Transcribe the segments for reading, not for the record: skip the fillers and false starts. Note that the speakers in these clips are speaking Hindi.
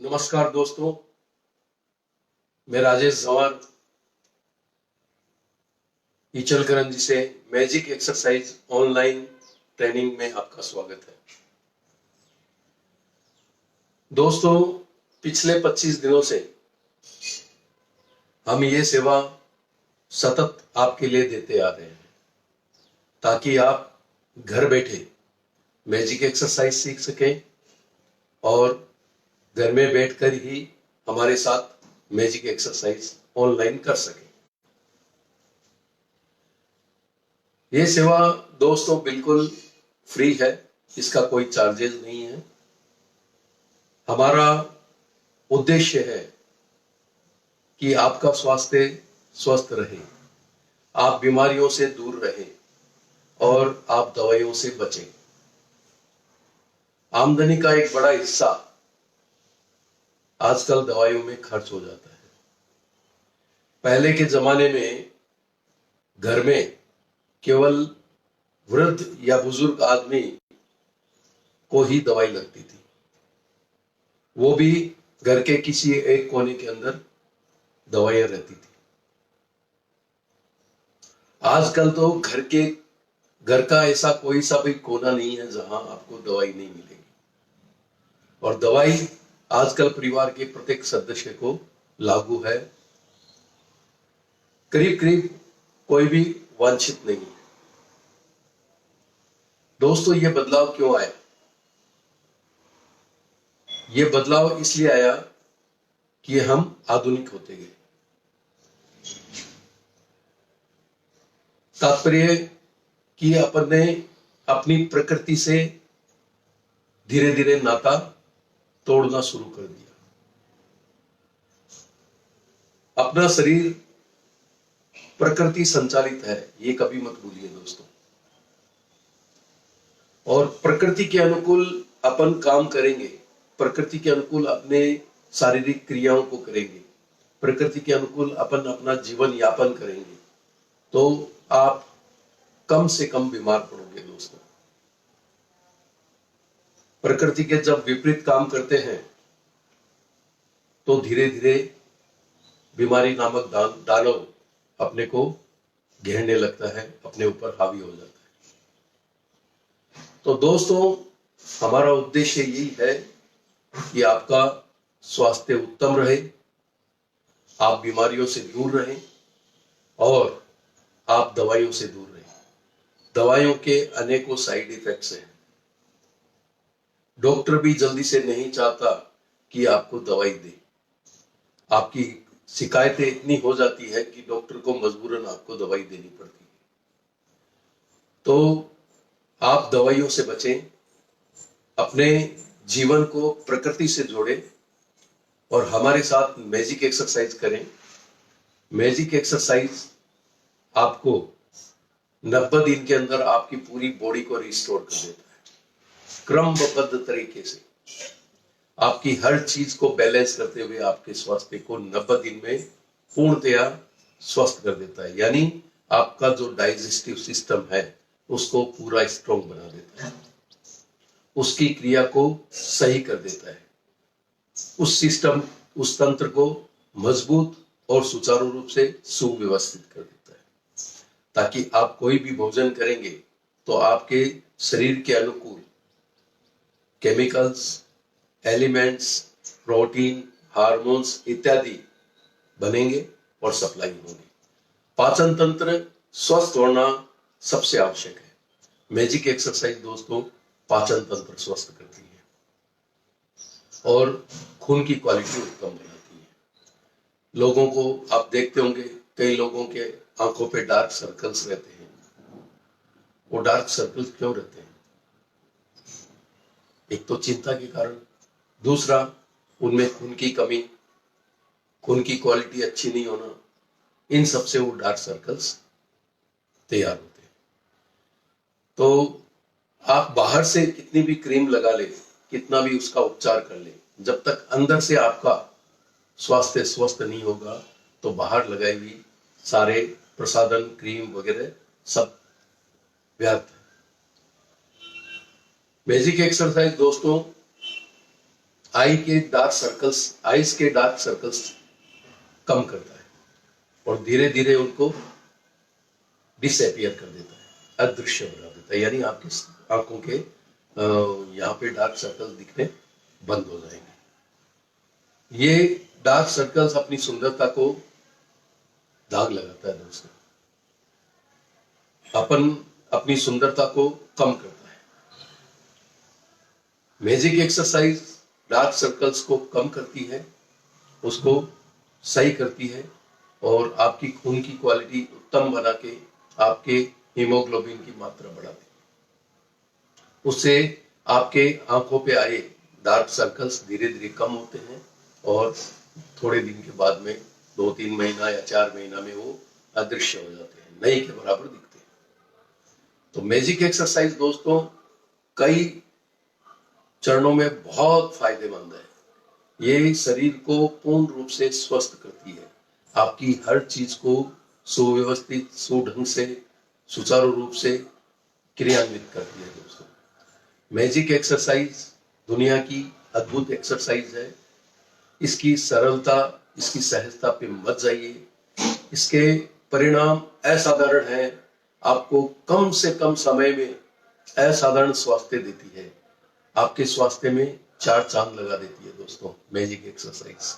नमस्कार दोस्तों, मैं राजेश जवान इचलकरंजी से मैजिक एक्सरसाइज ऑनलाइन ट्रेनिंग में आपका स्वागत है। दोस्तों, पिछले 25 दिनों से हम ये सेवा सतत आपके लिए देते आ रहे हैं ताकि आप घर बैठे मैजिक एक्सरसाइज सीख सकें और घर में बैठकर ही हमारे साथ मैजिक एक्सरसाइज ऑनलाइन कर सकें। ये सेवा दोस्तों बिल्कुल फ्री है, इसका कोई चार्जेस नहीं है। हमारा उद्देश्य है कि आपका स्वास्थ्य स्वस्थ रहे, आप बीमारियों से दूर रहें और आप दवाइयों से बचें। आमदनी का एक बड़ा हिस्सा आजकल दवाइयों में खर्च हो जाता है। पहले के जमाने में घर में केवल वृद्ध या बुजुर्ग आदमी को ही दवाई लगती थी, वो भी घर के किसी एक कोने के अंदर दवाइयां रहती थी। आजकल तो घर का ऐसा कोई सा भी कोना नहीं है जहां आपको दवाई नहीं मिलेगी, और दवाई आजकल परिवार के प्रत्येक सदस्य को लागू है। करीब करीब कोई भी वांछित नहीं है। दोस्तों, ये बदलाव क्यों आया? ये बदलाव इसलिए आया कि हम आधुनिक होते गए। तात्पर्य कि अपन ने अपनी प्रकृति से धीरे धीरे नाता तोड़ना शुरू कर दिया। अपना शरीर प्रकृति संचालित है, ये कभी मत भूलिए दोस्तों। और प्रकृति के अनुकूल अपन काम करेंगे, प्रकृति के अनुकूल अपने शारीरिक क्रियाओं को करेंगे, प्रकृति के अनुकूल अपन अपना जीवन यापन करेंगे, तो आप कम से कम बीमार पड़ोगे दोस्तों। प्रकृति के जब विपरीत काम करते हैं तो धीरे धीरे बीमारी नामक दानव अपने को घेरने लगता है, अपने ऊपर हावी हो जाता है। तो दोस्तों, हमारा उद्देश्य यही है कि आपका स्वास्थ्य उत्तम रहे, आप बीमारियों से दूर रहें और आप दवाइयों से दूर रहें। दवाइयों के अनेकों साइड इफेक्ट्स हैं। डॉक्टर भी जल्दी से नहीं चाहता कि आपको दवाई दे। आपकी शिकायतें इतनी हो जाती है कि डॉक्टर को मजबूरन आपको दवाई देनी पड़ती है। तो आप दवाइयों से बचें, अपने जीवन को प्रकृति से जोड़ें और हमारे साथ मैजिक एक्सरसाइज करें। मैजिक एक्सरसाइज आपको 90 दिन के अंदर आपकी पूरी बॉडी को रिस्टोर कर देता है। क्रमबद्ध तरीके से आपकी हर चीज को बैलेंस करते हुए आपके स्वास्थ्य को 90 दिन में पूर्णतया स्वस्थ कर देता है। यानी आपका जो डाइजेस्टिव सिस्टम है उसको पूरा स्ट्रॉन्ग बना देता है, उसकी क्रिया को सही कर देता है, उस तंत्र को मजबूत और सुचारू रूप से सुव्यवस्थित कर देता है, ताकि आप कोई भी भोजन करेंगे तो आपके शरीर के अनुकूल केमिकल्स, एलिमेंट्स, प्रोटीन, हार्मोन्स इत्यादि बनेंगे और सप्लाई होंगे। पाचन तंत्र स्वस्थ होना सबसे आवश्यक है। मैजिक एक्सरसाइज दोस्तों पाचन तंत्र स्वस्थ करती है और खून की क्वालिटी उत्तम बनाती है। लोगों को आप देखते होंगे, कई लोगों के आंखों पे डार्क सर्कल्स रहते हैं। वो डार्क सर्कल्स क्यों रहते हैं? एक तो चिंता के कारण, दूसरा उनमें खून की कमी, खून की क्वालिटी अच्छी नहीं होना, इन सब से वो डार्क सर्कल्स तैयार होते हैं। तो आप बाहर से कितनी भी क्रीम लगा ले, कितना भी उसका उपचार कर ले, जब तक अंदर से आपका स्वास्थ्य स्वस्थ नहीं होगा तो बाहर लगाई हुई सारे प्रसाधन, क्रीम वगैरह सब व्यर्थ है। मैजिक एक्सरसाइज दोस्तों आईज के डार्क सर्कल्स कम करता है और धीरे धीरे उनको डिसअपियर कर देता है, अदृश्य बना देता है। यानी आपकी आंखों के यहाँ पे डार्क सर्कल्स दिखने बंद हो जाएंगे। ये डार्क सर्कल्स अपनी सुंदरता को दाग लगाता है दोस्तों, अपनी सुंदरता को कम करता है। मैजिक एक्सरसाइज डार्क सर्कल्स को कम करती है, उसको सही करती है और आपकी खून की क्वालिटी उत्तम बना के आपके हीमोग्लोबिन की मात्रा बढ़ाती है। उससे आपके आंखों पे आए डार्क सर्कल्स धीरे धीरे कम होते हैं और थोड़े दिन के बाद में 2-3 महीना या 4 महीना में वो अदृश्य हो जाते हैं, नए के बराबर दिखते हैं। तो मैजिक एक्सरसाइज दोस्तों कई चरणों में बहुत फायदेमंद है। ये शरीर को पूर्ण रूप से स्वस्थ करती है, आपकी हर चीज को सुव्यवस्थित सुढंग से सुचारू रूप से क्रियान्वित करती है दोस्तों। मैजिक एक्सरसाइज दुनिया की अद्भुत एक्सरसाइज है। इसकी सरलता, इसकी सहजता पे मत जाइए। इसके परिणाम असाधारण हैं, आपको कम से कम समय में असाधारण स्वास्थ्य देती है, आपके स्वास्थ्य में 4 चांद लगा देती है दोस्तों। मैजिक एक्सरसाइज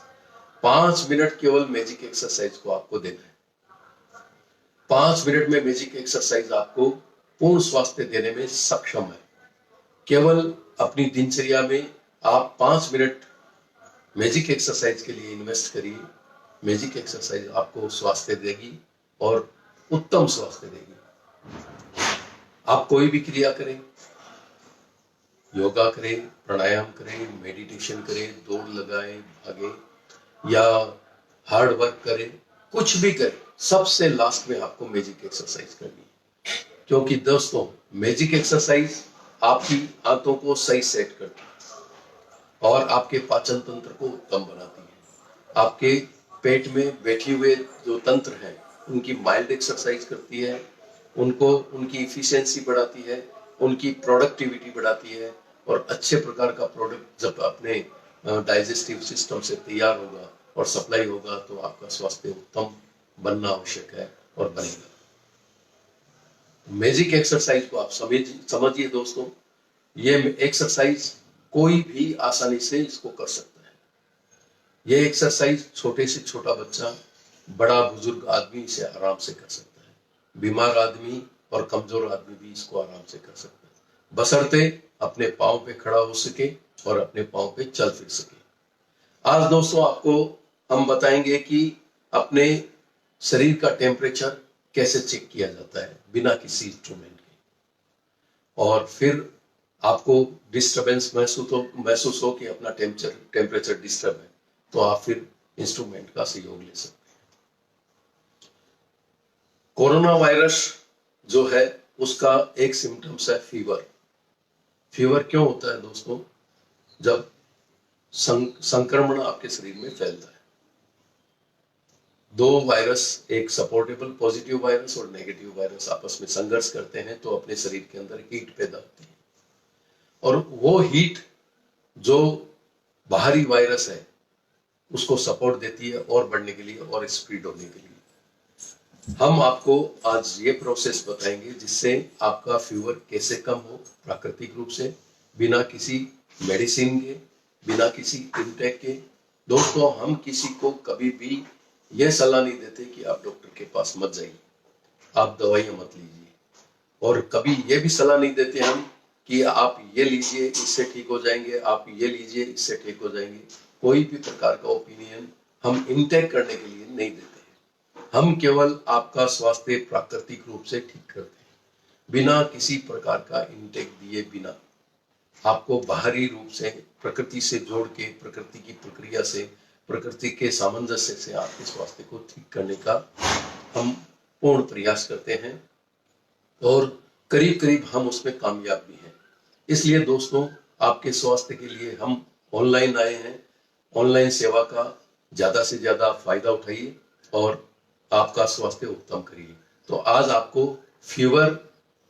5 मिनट केवल मैजिक एक्सरसाइज को आपको देना है। 5 मिनट में मैजिक एक्सरसाइज आपको पूर्ण स्वास्थ्य देने में सक्षम है। केवल अपनी दिनचर्या में आप 5 मिनट मैजिक एक्सरसाइज के लिए इन्वेस्ट करिए। मैजिक एक्सरसाइज आपको स्वास्थ्य देगी और उत्तम स्वास्थ्य देगी। आप कोई भी क्रिया करें, योगा करें, प्राणायाम करें, मेडिटेशन करें, दौड़ लगाएं, भागें या हार्ड वर्क करें, कुछ भी करें, सबसे लास्ट में आपको मैजिक एक्सरसाइज करनी है। क्योंकि दोस्तों मैजिक एक्सरसाइज आपकी आंतों को सही सेट करती है और आपके पाचन तंत्र को उत्तम बनाती है। आपके पेट में बैठे हुए जो तंत्र हैं उनकी माइल्ड एक्सरसाइज करती है, उनकी इफिशियंसी बढ़ाती है, उनकी प्रोडक्टिविटी बढ़ाती है और अच्छे प्रकार का प्रोडक्ट जब अपने डाइजेस्टिव सिस्टम से तैयार होगा और सप्लाई होगा तो आपका स्वास्थ्य उत्तम बनना आवश्यक है और बनेगा। मैजिक एक्सरसाइज को आप समझिए दोस्तों। ये एक्सरसाइज कोई भी आसानी से इसको कर सकता है। ये एक्सरसाइज छोटे से छोटा बच्चा, बड़ा बुजुर्ग आदमी इसे आराम से कर सकता है। बीमार आदमी और कमजोर आदमी भी इसको आराम से कर सकता है, बशर्ते अपने पांव पे खड़ा हो सके और अपने पांव पे चल फिर सके। आज दोस्तों आपको हम बताएंगे कि अपने शरीर का टेम्परेचर कैसे चेक किया जाता है बिना किसी इंस्ट्रूमेंट के, और फिर आपको डिस्टरबेंस महसूस हो कि अपना टेम्परेचर डिस्टर्ब है तो आप फिर इंस्ट्रूमेंट का सहयोग ले सकते हैं। कोरोना वायरस जो है उसका एक सिम्टम्स है फीवर। फीवर क्यों होता है दोस्तों? जब संक्रमण आपके शरीर में फैलता है। 2 वायरस, एक सपोर्टेबल पॉजिटिव वायरस और नेगेटिव वायरस आपस में संघर्ष करते हैं तो अपने शरीर के अंदर हीट पैदा होती है और वो हीट जो बाहरी वायरस है उसको सपोर्ट देती है और बढ़ने के लिए और स्प्रेड होने के लिए। हम आपको आज ये प्रोसेस बताएंगे जिससे आपका फीवर कैसे कम हो प्राकृतिक रूप से, बिना किसी मेडिसिन के, बिना किसी इंटेक के। दोस्तों हम किसी को कभी भी यह सलाह नहीं देते कि आप डॉक्टर के पास मत जाइए, आप दवाइयां मत लीजिए, और कभी ये भी सलाह नहीं देते हम कि आप ये लीजिए इससे ठीक हो जाएंगे, आप ये लीजिए इससे ठीक हो जाएंगे। कोई भी प्रकार का ओपिनियन हम इनटेक करने के लिए नहीं देते हैं। हम केवल आपका स्वास्थ्य प्राकृतिक रूप से ठीक करते हैं, बिना किसी प्रकार का इनटेक दिए बिना। आपको बाहरी रूप से प्रकृति से जोड़ के, प्रकृति की प्रक्रिया से, प्रकृति के सामंजस्य से आपके स्वास्थ्य को ठीक करने का हम पूर्ण प्रयास करते हैं और करीब करीब हम उसमें कामयाब भी हैं। इसलिए दोस्तों आपके स्वास्थ्य के लिए हम ऑनलाइन आए हैं। ऑनलाइन सेवा का ज्यादा से ज्यादा फायदा उठाइए और आपका स्वास्थ्य उत्तम करिए। तो आज आपको फीवर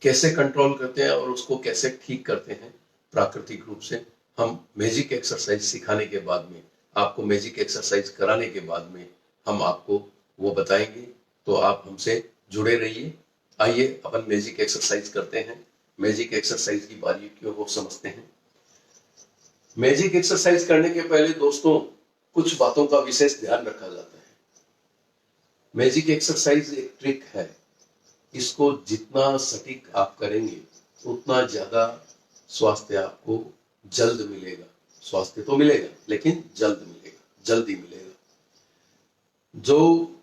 कैसे कंट्रोल करते हैं और उसको कैसे ठीक करते हैं प्राकृतिक रूप से हम मैजिक एक्सरसाइज सिखाने के बाद में, आपको मैजिक एक्सरसाइज कराने के बाद में हम आपको वो बताएंगे। तो आप हमसे जुड़े रहिए। आइए अपन मैजिक एक्सरसाइज करते हैं। मैजिक एक्सरसाइज की बारीकियों को समझते हैं। मैजिक एक्सरसाइज करने के पहले दोस्तों कुछ बातों का विशेष ध्यान रखा जाता है। मैजिक एक्सरसाइज एक ट्रिक है, इसको जितना सटीक आप करेंगे उतना ज्यादा स्वास्थ्य आपको जल्द मिलेगा। स्वास्थ्य तो मिलेगा लेकिन जल्द मिलेगा, जल्दी मिलेगा। जो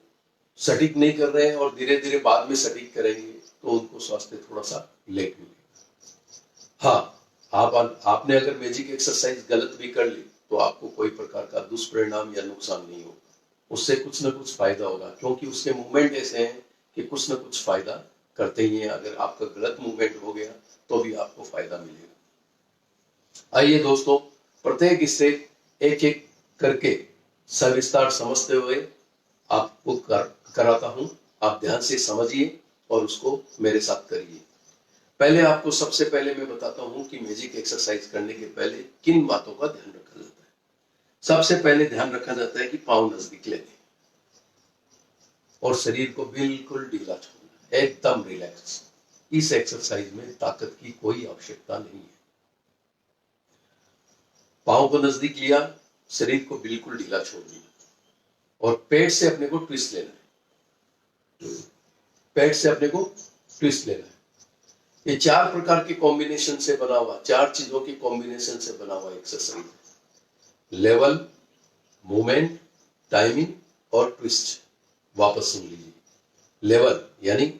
सटीक नहीं कर रहे हैं और धीरे धीरे बाद में सटीक करेंगे तो उनको स्वास्थ्य थोड़ा सा लेट मिलेगा। हाँ, आपने अगर मैजिक एक्सरसाइज गलत भी कर ली तो आपको कोई प्रकार का दुष्परिणाम या नुकसान नहीं होगा। उससे कुछ ना कुछ फायदा होगा, क्योंकि उसके मूवमेंट ऐसे हैं कि कुछ ना कुछ फायदा करते ही हैं। अगर आपका गलत मूवमेंट हो गया तो भी आपको फायदा मिलेगा। आइए दोस्तों, प्रत्येक स्टेप एक एक करके सविस्तार समझते हुए आपको कराता हूं। आप ध्यान से समझिए और उसको मेरे साथ करिए। पहले आपको सबसे पहले मैं बताता हूं कि मैजिक एक्सरसाइज करने के पहले किन बातों का ध्यान रखा जाता है। सबसे पहले ध्यान रखा जाता है कि पांव नजदीक लेने और शरीर को बिल्कुल ढीला छोड़ना, एकदम रिलैक्स। इस एक्सरसाइज में ताकत की कोई आवश्यकता नहीं है। पांव को नजदीक लिया, शरीर को बिल्कुल ढीला छोड़ दिया और पेट से अपने को ट्विस्ट लेना है। पेट से अपने को ट्विस्ट लेना है। ये 4 प्रकार के कॉम्बिनेशन से बना हुआ, 4 चीजों के कॉम्बिनेशन से बना हुआ एक्सरसाइज है। लेवल, मूवमेंट, टाइमिंग और ट्विस्ट। वापस सुन लीजिए। लेवल यानी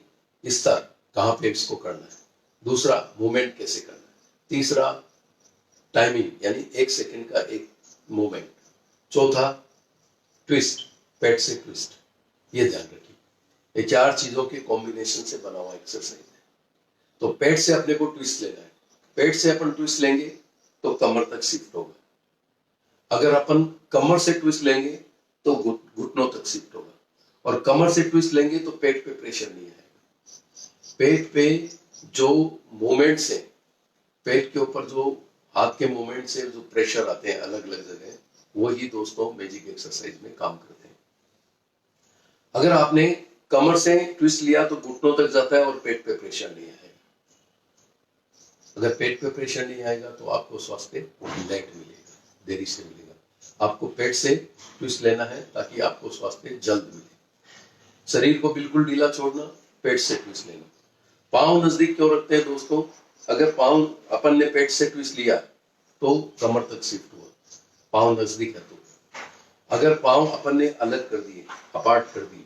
स्तर, कहां पे इसको करना है। दूसरा, मूवमेंट कैसे करना है। तीसरा, टाइमिंग यानी 1 सेकंड का एक मूवमेंट। चौथा, ट्विस्ट, पेट से ट्विस्ट। ये ध्यान रखिए, ये 4 चीजों के कॉम्बिनेशन से बना हुआ एक्सरसाइज है। तो पेट से अपने को ट्विस्ट लेना है। पेट से अपन ट्विस्ट लेंगे तो कमर तक शिफ्ट होगा। अगर अपन कमर से ट्विस्ट लेंगे तो घुटनों तक शिफ्ट होगा। और कमर से ट्विस्ट लेंगे तो पेट पे प्रेशर नहीं आएगा। पेट पे जो मूवमेंट्स है, पेट के ऊपर जो हाथ के मूवमेंट से जो प्रेशर आते हैं अलग अलग जगह, वही दोस्तों मैजिक एक्सरसाइज में काम करते हैं। अगर आपने कमर से ट्विस्ट लिया तो घुटनों तक जाता है और पेट पे प्रेशर नहीं आएगा। अगर पेट पे प्रेशर नहीं आएगा तो आपको स्वास्थ्य लेट मिलेगा, देरी से मिलेगा। आपको पेट से ट्विस्ट लेना है ताकि आपको स्वास्थ्य जल्द मिले। शरीर को बिल्कुल ढीला छोड़ना, पेट से ट्विस्ट लेना। पांव नजदीक क्यों रखते हैं दोस्तों? अगर पांव अपन ने पेट से ट्विस्ट लिया तो कमर तक शिफ्ट हुआ, पांव नजदीक है तो। अगर पांव अपन ने अलग कर दिए, अपार्ट कर दिए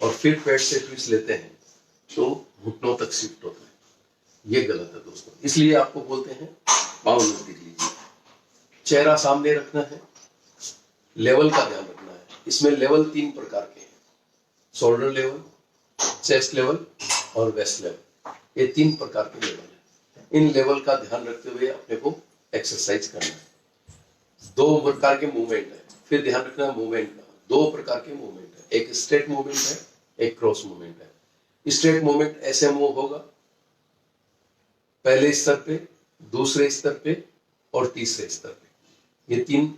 और फिर पेट से ट्विस्ट लेते हैं तो घुटनों तक शिफ्ट होता है। ये गलत है दोस्तों, इसलिए आपको बोलते हैं पांव नजदीक लीजिए। चेहरा सामने रखना है, लेवल का ध्यान रखना है। इसमें लेवल 3 प्रकार के हैं, शोल्डर लेवल, चेस्ट लेवल और वेस्ट लेवल। ये 3 प्रकार के लेवल हैं। इन लेवल का ध्यान रखते हुए अपने को एक्सरसाइज करना है। 2 प्रकार के मूवमेंट है, फिर ध्यान रखना मूवमेंट का। 2 प्रकार के मूवमेंट है, एक स्ट्रेट मूवमेंट है, एक क्रॉस मूवमेंट है। स्ट्रेट मूवमेंट ऐसे मूव होगा, पहले स्तर पे, दूसरे स्तर पे और तीसरे स्तर पे। ये 3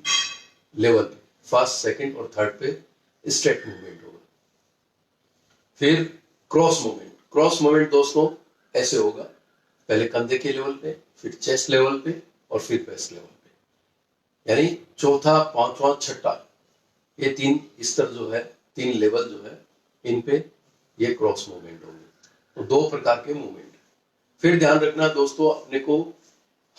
लेवल पे, फर्स्ट, सेकंड और थर्ड पे स्ट्रेट मूवमेंट होगा। फिर क्रॉस मूवमेंट। क्रॉस मूवमेंट दोस्तों ऐसे होगा, पहले कंधे के लेवल पे, फिर चेस्ट लेवल पे और फिर वेस्ट लेवल पे। यानी चौथा, पांचवा, छठा, ये 3 स्तर जो है, 3 लेवल जो है, इन पे ये क्रॉस मूवमेंट होंगे। तो 2 प्रकार के मूवमेंट। फिर ध्यान रखना दोस्तों, अपने को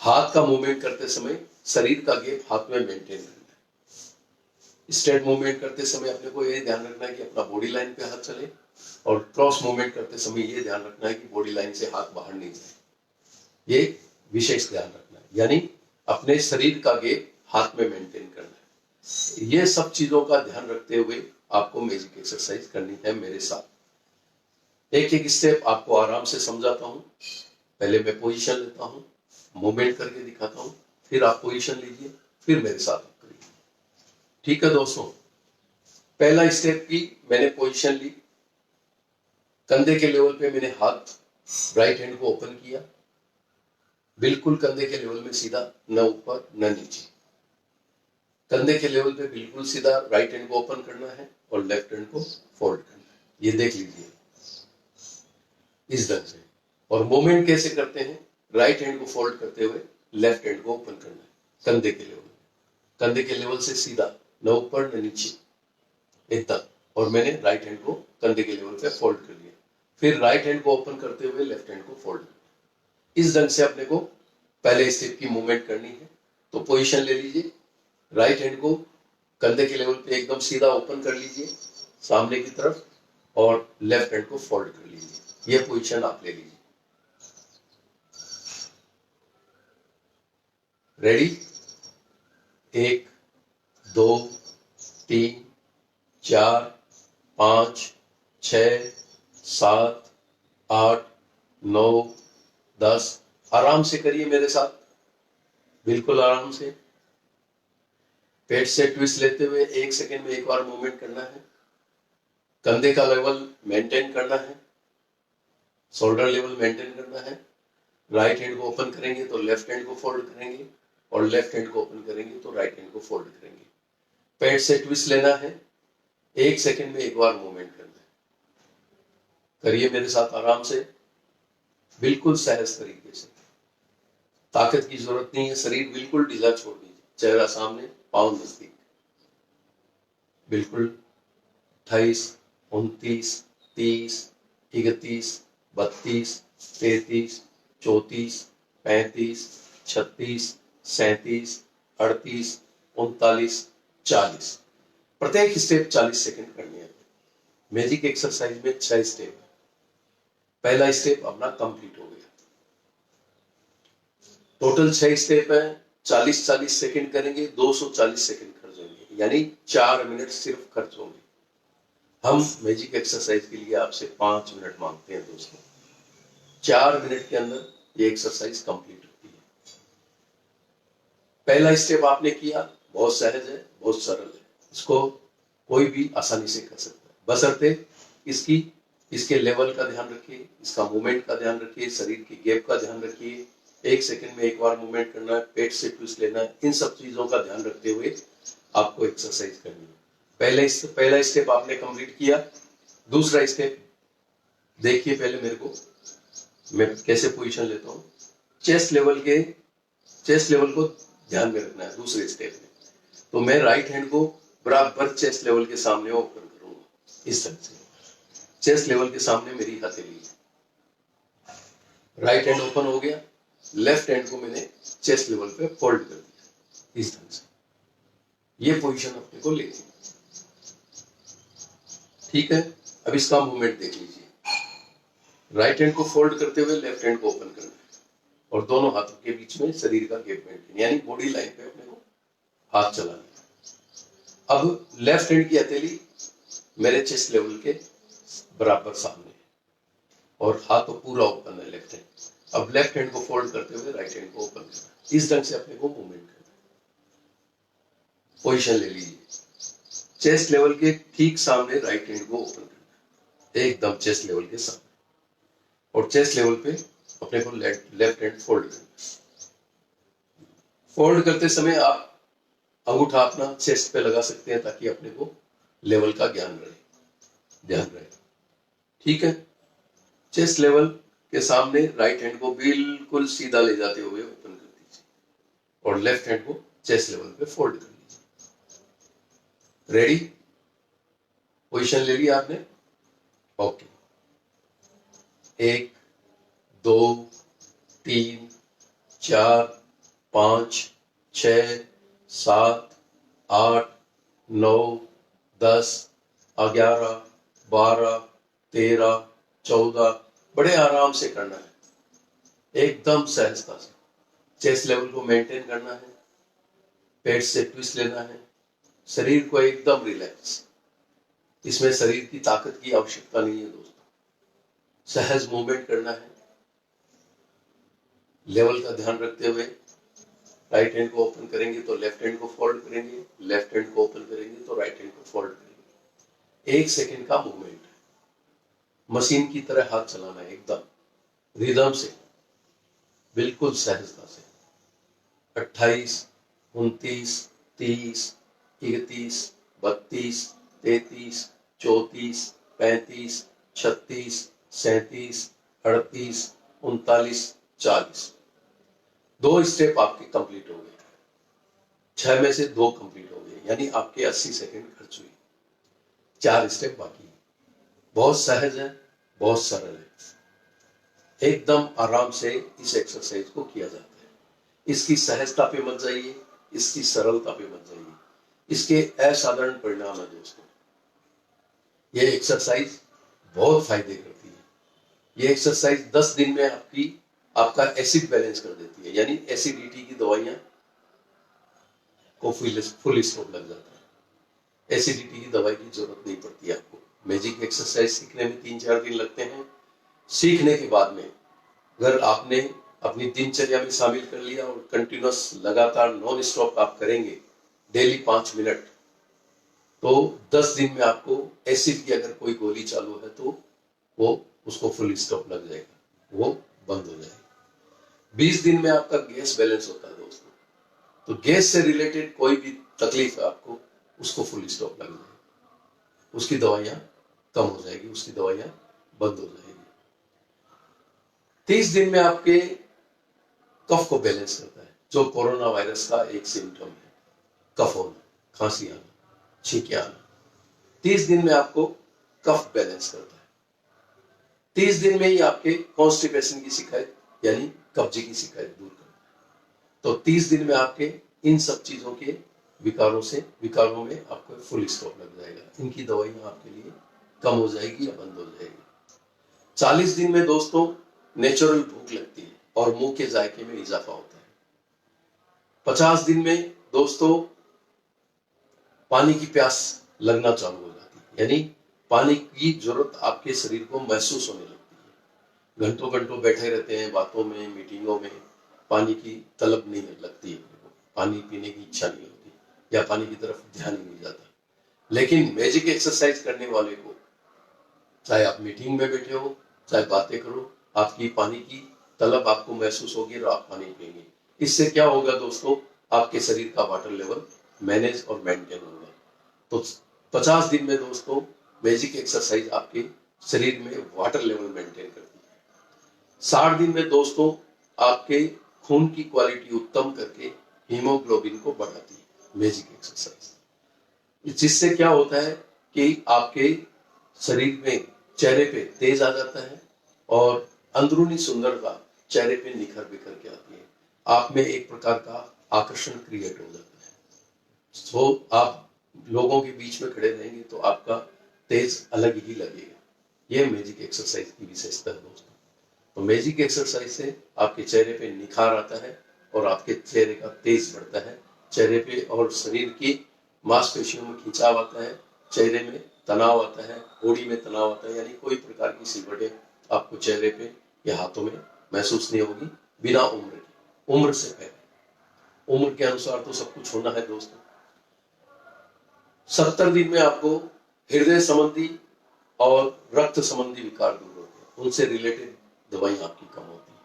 हाथ का मूवमेंट करते समय शरीर का गैप हाथ में मेंटेन करना है। स्ट्रेट मूवमेंट करते समय अपने को ये ध्यान रखना है कि अपना बॉडी लाइन पे हाथ चले, और क्रॉस मूवमेंट करते समय ये ध्यान रखना है कि बॉडी लाइन से हाथ बाहर नहीं जाए। ये विशेष ध्यान रखना है, यानी अपने शरीर का गैप हाथ में मेंटेन करना है। ये सब चीजों का ध्यान रखते हुए आपको मैजिक एक्सरसाइज करनी है मेरे साथ। एक एक स्टेप आपको आराम से समझाता हूं। पहले मैं पोजीशन लेता हूं, मूवमेंट करके दिखाता हूं, फिर आप पोजीशन लीजिए, फिर मेरे साथ करिए। ठीक है दोस्तों, पहला स्टेप की मैंने पोजीशन ली, कंधे के लेवल पे मैंने हाथ, राइट हैंड को ओपन किया, बिल्कुल कंधे के लेवल में सीधा, न ऊपर न नीचे। कंधे के लेवल पे बिल्कुल सीधा राइट हैंड को ओपन करना है और लेफ्ट हैंड को फोल्ड करना है। ये देख लीजिए इस ढंग से। और मूवमेंट कैसे करते हैं? राइट हैंड को फोल्ड करते हुए लेफ्ट हैंड को ओपन करना है कंधे के लेवल, कंधे के लेवल से सीधा, न ऊपर न नीचे, एकदम। और मैंने राइट हैंड को कंधे के लेवल पे फोल्ड कर लिया। फिर राइट हैंड को ओपन करते हुए लेफ्ट हैंड को फोल्ड करना। इस ढंग से अपने को पहले स्टेप की मूवमेंट करनी है। तो पोजीशन ले लीजिए, राइट हैंड को कंधे के लेवल पे एकदम सीधा ओपन कर लीजिए सामने की तरफ, और लेफ्ट हैंड को फोल्ड कर लीजिए। ये पोजीशन आप ले लीजिए। रेडी? 1 2 3 4 5 6 7 8 9 10। आराम से करिए मेरे साथ, बिल्कुल आराम से। पेट से ट्विस्ट लेते हुए 1 सेकेंड में एक बार मूवमेंट करना है। कंधे का लेवल मेंटेन करना है, शोल्डर लेवल मेंटेन करना है। राइट हैंड को ओपन करेंगे तो लेफ्ट हैंड को फोल्ड करेंगे, और लेफ्ट हैंड को ओपन करेंगे तो राइट हैंड को फोल्ड करेंगे। पेट से ट्विस्ट लेना है, 1 सेकेंड में एक बार मूवमेंट करना है। करिए मेरे साथ आराम से, बिल्कुल सहज तरीके से। ताकत की जरूरत नहीं है, शरीर बिल्कुल ढीला छोड़ दीजिए। चेहरा सामने, पाँव नजदीक। बिल्कुल 28 29 30 31 32 33 34 35 36 37 38 39 40। प्रत्येक स्टेप 40 सेकंड करनी है। मैजिक एक्सरसाइज में 6 स्टेप है। पहला स्टेप अपना कंप्लीट हो गया। टोटल 6 स्टेप है, 40-40 सेकंड करेंगे, 240 सेकंड खर्च होंगे, यानी 4 मिनट सिर्फ खर्च होंगे। हम मैजिक एक्सरसाइज के लिए आपसे 5 मिनट मांगते हैं दोस्तों। 4 मिनट के अंदर ये एक्सरसाइज कंप्लीट होती है। पहला स्टेप आपने किया, बहुत सहज है, बहुत सरल है। इसको कोई भी आसानी से कर सकता है, बशर्ते इसके लेवल का ध्यान रखिए, इसका मूवमेंट का ध्यान रखिए, शरीर की गैप का ध्यान रखिए। 1 सेकंड में एक बार मूवमेंट करना है, पेट से ट्विस्ट लेना है। इन सब चीजों का ध्यान रखते हुए आपको एक्सरसाइज करनी है। पहला स्टेप आपने कंप्लीट किया। दूसरा स्टेप देखिए, पहले मेरे को, मैं कैसे पोजीशन लेता हूँ। चेस्ट लेवल को ध्यान में रखना है दूसरे स्टेप में। तो मैं राइट हैंड को बराबर चेस्ट लेवल के सामने ओपन करूंगा, इस तरह से। चेस्ट लेवल के सामने मेरी हथेली है। राइट हैंड ओपन हो गया, लेफ्ट हैंड को मैंने चेस्ट लेवल पे फोल्ड कर दिया, इस तरह से। ये पोजीशन अपने को लेनी है, ठीक है। अब इसका मूवमेंट देख लीजिए। राइट हैंड को फोल्ड करते हुए लेफ्ट हैंड को ओपन करना है, और दोनों हाथों के बीच में शरीर का गैप मेंटेन, यानी बॉडी लाइन पे अपने को हाथ चलाना है। अब लेफ्ट हैंड की हथेली मेरे चेस्ट लेवल के बराबर सामने है, और हाथ तो पूरा ओपन है लेफ्ट हैंड। अब लेफ्ट हैंड को फोल्ड करते हुए राइट हैंड को ओपन करना है। इस ढंग से अपने को मूवमेंट करना है। पोजीशन ले लीजिए, चेस्ट लेवल के ठीक सामने राइट हैंड को ओपन करना है, एकदम चेस्ट लेवल के सामने। और चेस्ट लेवल पे अपने को लेफ्ट हैंड फोल्ड करना है। फोल्ड करते समय आप अंगूठा अपना चेस्ट पे लगा सकते हैं, ताकि अपने को लेवल का ध्यान रहे, ठीक है। चेस्ट लेवल के सामने राइट हैंड को बिल्कुल सीधा ले जाते हुए ओपन कर दीजिए, और लेफ्ट हैंड को चेस्ट लेवल पे फोल्ड कर लीजिए। रेडी? पोजीशन ले लिया आपने? ओके। 1 2 3 4 5 6 7 8 9 10 11 12 13 14। बड़े आराम से करना है, एकदम सहजता से। चेस्ट लेवल को मेंटेन करना है, पेट से ट्विस्ट लेना है, शरीर को एकदम रिलैक्स। इसमें शरीर की ताकत की आवश्यकता नहीं है दोस्तों, सहज मूवमेंट करना है। लेवल का ध्यान रखते हुए राइट हैंड को ओपन करेंगे तो लेफ्ट हैंड को फोल्ड करेंगे, लेफ्ट हैंड को ओपन करेंगे तो राइट हैंड को फोल्ड करेंगे। 1 सेकेंड का मूवमेंट है, मशीन की तरह हाथ चलाना है, एकदम रिदम से। बिल्कुल सहजता से। 28, 29, 30, 31, 32, 33, 34, 35, 36, 37, 38, 39, 40। 2 स्टेप आपके कंप्लीट हो गए, 6 में से 2 कंप्लीट हो गए, यानी आपके 80 सेकंड खर्च हुए। 4 स्टेप बाकी है। बहुत सहज है, बहुत सरल है, एकदम आराम से इस एक्सरसाइज को किया जाता है। इसकी सहजता पे मत जाइए, इसकी सरलता पे मत जाइए, इसके असाधारण परिणाम है दोस्तों। ये एक्सरसाइज बहुत फायदे करती है। ये एक्सरसाइज 10 दिन में आपका एसिड बैलेंस कर देती है, यानी एसिडिटी की दवाइयां को फुल स्टॉप लग जाता है। एसिडिटी की दवाई की जरूरत नहीं पड़ती है आपको। मैजिक एक्सरसाइज सीखने में 3-4 दिन लगते हैं। सीखने के बाद में अगर आपने अपनी दिनचर्या में शामिल कर लिया और कंटिन्यूस लगातार नॉन स्टॉप आप करेंगे डेली 5 मिनट, तो 10 दिन में आपको एसिड की अगर कोई गोली चालू है तो वो उसको फुल स्टॉप लग जाएगा, वो बंद हो जाएगा। 20 दिन में आपका गैस बैलेंस होता है दोस्तों, तो गैस से रिलेटेड कोई भी तकलीफ है आपको, उसको फुल स्टॉप लग जाएगा, उसकी दवाइयां कम हो जाएगी, उसकी दवाइयां बंद हो जाएगी। 30 दिन में आपके कफ को बैलेंस करता है, जो कोरोना वायरस का एक सिम्टम है, कफ होना, खांसी आना, छींके आना। 30 दिन में आपको कफ बैलेंस करता है। 30 दिन में ही आपके कॉन्स्टिपेशन की शिकायत यानी कब्जे की शिकायत दूर करता है। तो 30 दिन में आपके इन सब चीजों के विकारों में आपको फुल स्टॉप लग जाएगा। इनकी दवाइयां आपके लिए कम हो जाएगी या बंद हो जाएगी। 40 दिन में दोस्तों नेचुरल भूख लगती है और मुंह के जायके में इजाफा होता है। 50 दिन में दोस्तों पानी की प्यास लगना चालू हो जाती है, यानी पानी की जरूरत आपके शरीर को महसूस होने लगती है। घंटों घंटों बैठे रहते हैं बातों में, मीटिंगों में, पानी की तलब नहीं लगती है, पानी पीने की इच्छा नहीं होती या पानी की तरफ ध्यान ही नहीं जाता। लेकिन मैजिक एक्सरसाइज करने वाले को, चाहे आप मीटिंग में बैठे हो, चाहे बातें करो, आपकी पानी की तलब आपको महसूस होगी और आप पानी पिएंगे। इससे क्या होगा दोस्तों, आपके शरीर का वाटर लेवल मैनेज और मेंटेन होगा। तो 50 दिन में दोस्तों मैजिक एक्सरसाइज आपके शरीर में वाटर लेवल मेंटेन करती है। 60 दिन में दोस्तों आपके खून की क्वालिटी उत्तम करके हीमोग्लोबिन को बढ़ाती है मैजिक एक्सरसाइज। जिससे क्या होता है कि आपके शरीर में, चेहरे पे तेज आ जाता है और अंदरूनी सुंदरता चेहरे पे निखर बिखर के आती है। आप में एक प्रकार का आकर्षण क्रिएट हो जाता है। तो आप लोगों के बीच में खड़े रहेंगे तो आपका तेज अलग ही लगेगा। यह मैजिक एक्सरसाइज की विशेषता है दोस्तों। तो मैजिक एक्सरसाइज से आपके चेहरे पे निखार आता है और आपके चेहरे का तेज बढ़ता है। चेहरे पे और शरीर की मांसपेशियों में खिंचाव आता है, चेहरे में तनाव आता है, बॉडी में तनाव आता है, यानी कोई प्रकार की सिलवटें आपको चेहरे पे या हाथों में महसूस नहीं होगी बिना उम्र के। उम्र से पहले, उम्र के अनुसार तो सब कुछ होना है दोस्तों। 70 दिन में आपको हृदय संबंधी और रक्त संबंधी विकार दूर होते हैं, उनसे रिलेटेड दवाइयां आपकी कम होती है।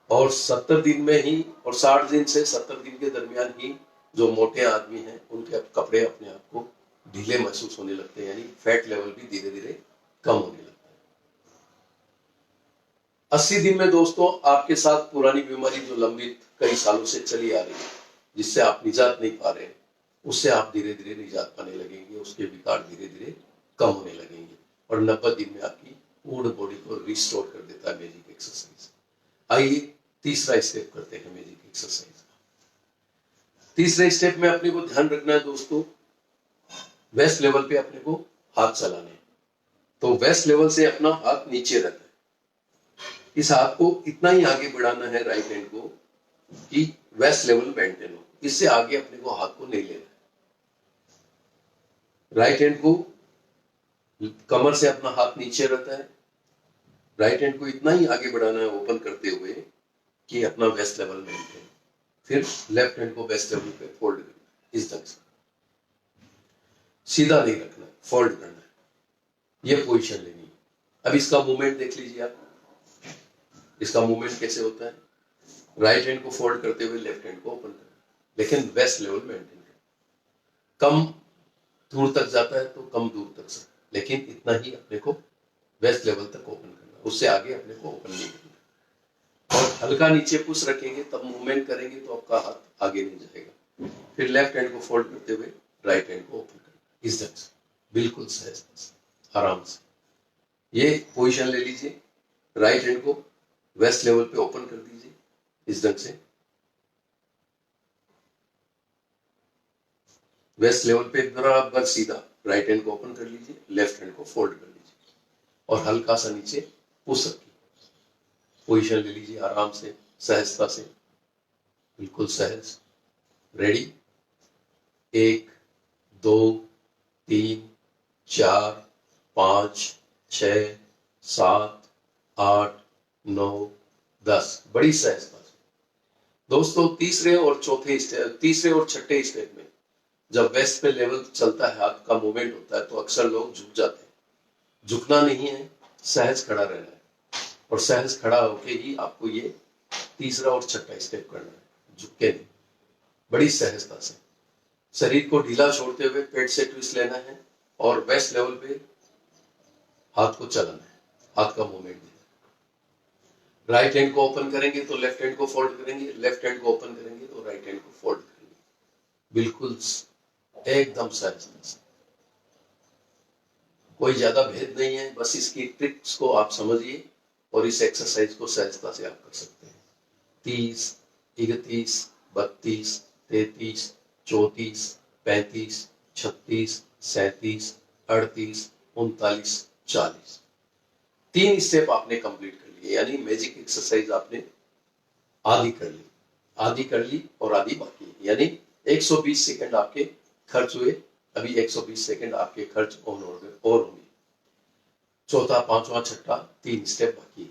और 70 दिन में ही और 60 दिन से 70 दिन के दरमियान ही जो मोटे आदमी हैं उनके कपड़े अपने आप को ढीले महसूस होने लगते हैं, यानी फैट लेवल भी धीरे धीरे कम होने लगता है। 80 दिन में दोस्तों आपके साथ पुरानी बीमारी जो लंबित कई सालों से चली आ रही है, जिससे आप निजात नहीं पा रहे, उससे आप धीरे धीरे निजात पाने लगेंगे, उसके विकार धीरे धीरे कम होने लगेंगे और 90 दिन में आपकी पूर्ण बॉडी को रिस्टोर कर देता है मैजिक एक्सरसाइज। आइए तीसरा स्टेप करते हैं मैजिक एक्सरसाइज का। तीसरे स्टेप में अपने को ध्यान रखना है दोस्तों, वेस्ट लेवल पे अपने को हाथ चलाने। तो वेस्ट लेवल से अपना हाथ नीचे रहता है, इस हाथ को इतना ही आगे बढ़ाना है राइट हैंड को कि वेस्ट लेवल मेंटेन हो, इससे आगे अपने को हाथ को नहीं लेना है। राइट हैंड को कमर से अपना हाथ नीचे रहता है, राइट हैंड को इतना ही आगे बढ़ाना है ओपन करते हुए कि अपना वेस्ट लेवल मेंटेन। फिर लेफ्ट हैंड को वेस्ट लेवल पे फोल्ड करना है, इस ढंग से सीधा नहीं रखना, फोल्ड करना है, ये पोजीशन लेनी है। अब इसका मूवमेंट देख लीजिए आप, इसका मूवमेंट कैसे होता है? राइट हैंड को फोल्ड करते हुए लेफ्ट हैंड को ओपन करना, लेकिन वेस्ट लेवल मेंटेन करना। कम दूर तक जाता है तो कम दूर तक से, लेकिन इतना ही अपने को वेस्ट लेवल तक ओपन करना, उससे आगे अपने को ओपन नहीं करना। और हल्का नीचे पुश रखेंगे तब मूवमेंट करेंगे तो आपका हाथ आगे नहीं जाएगा। फिर लेफ्ट हैंड को फोल्ड करते हुए राइट हैंड को ओपन करना, इस ढंग से, बिल्कुल सहज आराम से। ये पोजीशन ले लीजिए, राइट हैंड को वेस्ट लेवल पे ओपन कर दीजिए इस ढंग से। वेस्ट लेवल पे बराबर सीधा राइट हैंड को ओपन कर लीजिए, लेफ्ट हैंड को फोल्ड कर लीजिए और हल्का सा नीचे पुश रखिए। पोजीशन ले लीजिए आराम से, सहजता से, बिल्कुल सहज। रेडी? 1 2 3 4 5 6 7 8 9 10, बड़ी सहजता से। दोस्तों तीसरे और छठे स्टेप में जब वेस्ट पे लेवल चलता है, हाथ का मूवमेंट होता है, तो अक्सर लोग झुक जाते हैं। झुकना नहीं है, सहज खड़ा रहना है, और सहज खड़ा होके ही आपको ये तीसरा और छठा स्टेप करना है, झुक के नहीं, बड़ी सहजता से। शरीर को ढीला छोड़ते हुए पेट से ट्विस्ट लेना है और वेस्ट लेवल पे हाथ को चलाना है, हाथ का मूवमेंट देना। राइट हैंड को ओपन करेंगे तो लेफ्ट हैंड को फोल्ड करेंगे, लेफ्ट हैंड को ओपन करेंगे तो राइट हैंड को फोल्ड करेंगे, बिल्कुल एकदम सहजता से। कोई ज्यादा भेद नहीं है, बस इसकी ट्रिक्स को आप समझिए और इस एक्सरसाइज को सहजता से आप कर सकते हैं। 30 31 32 33 34 35 36 37 38 39 40, 3 स्टेप आपने कंप्लीट कर लिए, यानी मैजिक एक्सरसाइज आपने आधी कर ली और आधी बाकी है, यानी 120 सेकंड आपके खर्च हुए। अभी 120 सेकंड आपके खर्च ऑन और होंगे। चौथा, पांचवा, छठा 3 स्टेप बाकी है।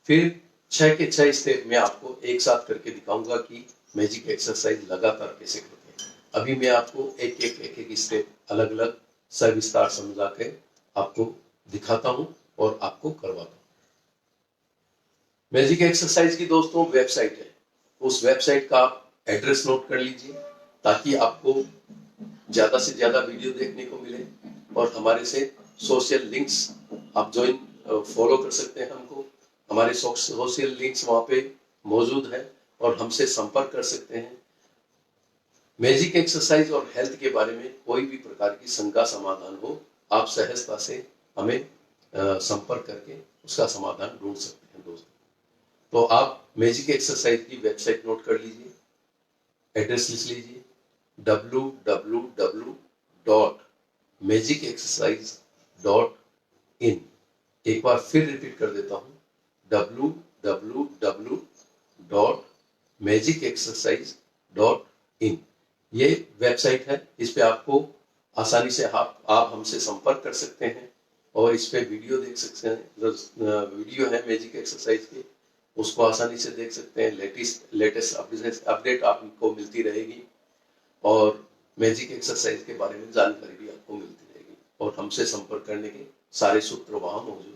फिर 6 के 6 स्टेप में आपको एक साथ करके दिखाऊंगा कि मैजिक एक्सरसाइज लगातार कैसे करते हैं। अभी मैं आपको एक एक स्टेप अलग अलग सविस्तार समझा के आपको दिखाता हूं और आपको करवाता हूं। मैजिक एक्सरसाइज की दोस्तों वेबसाइट है, उस वेबसाइट का आप एड्रेस नोट कर लीजिए ताकि आपको ज्यादा से ज्यादा वीडियो देखने को मिले, और हमारे से सोशल लिंक्स आप ज्वाइन फॉलो कर सकते हैं हमको। हमारे सोशल लिंक्स वहां पे मौजूद है और हमसे संपर्क कर सकते हैं। मैजिक एक्सरसाइज और हेल्थ के बारे में कोई भी प्रकार की शंका समाधान हो, आप सहजता से हमें संपर्क करके उसका समाधान ढूंढ सकते हैं दोस्तों। तो आप मैजिक एक्सरसाइज की वेबसाइट नोट कर लीजिए, एड्रेस लिख लीजिए www.magicexercise.in। एक बार फिर रिपीट कर देता हूं, www.magicexercise.in। ये वेबसाइट है, इस पे आपको आसानी से आप हमसे संपर्क कर सकते हैं और इस पे वीडियो देख सकते हैं। वीडियो है मैजिक एक्सरसाइज के, उसको आसानी से देख सकते हैं। लेटेस्ट अपडेट आपको मिलती रहेगी और मैजिक एक्सरसाइज के बारे में जानकारी भी आपको मिलती रहेगी, और हमसे संपर्क करने के सारे सूत्र वहां मौजूद है।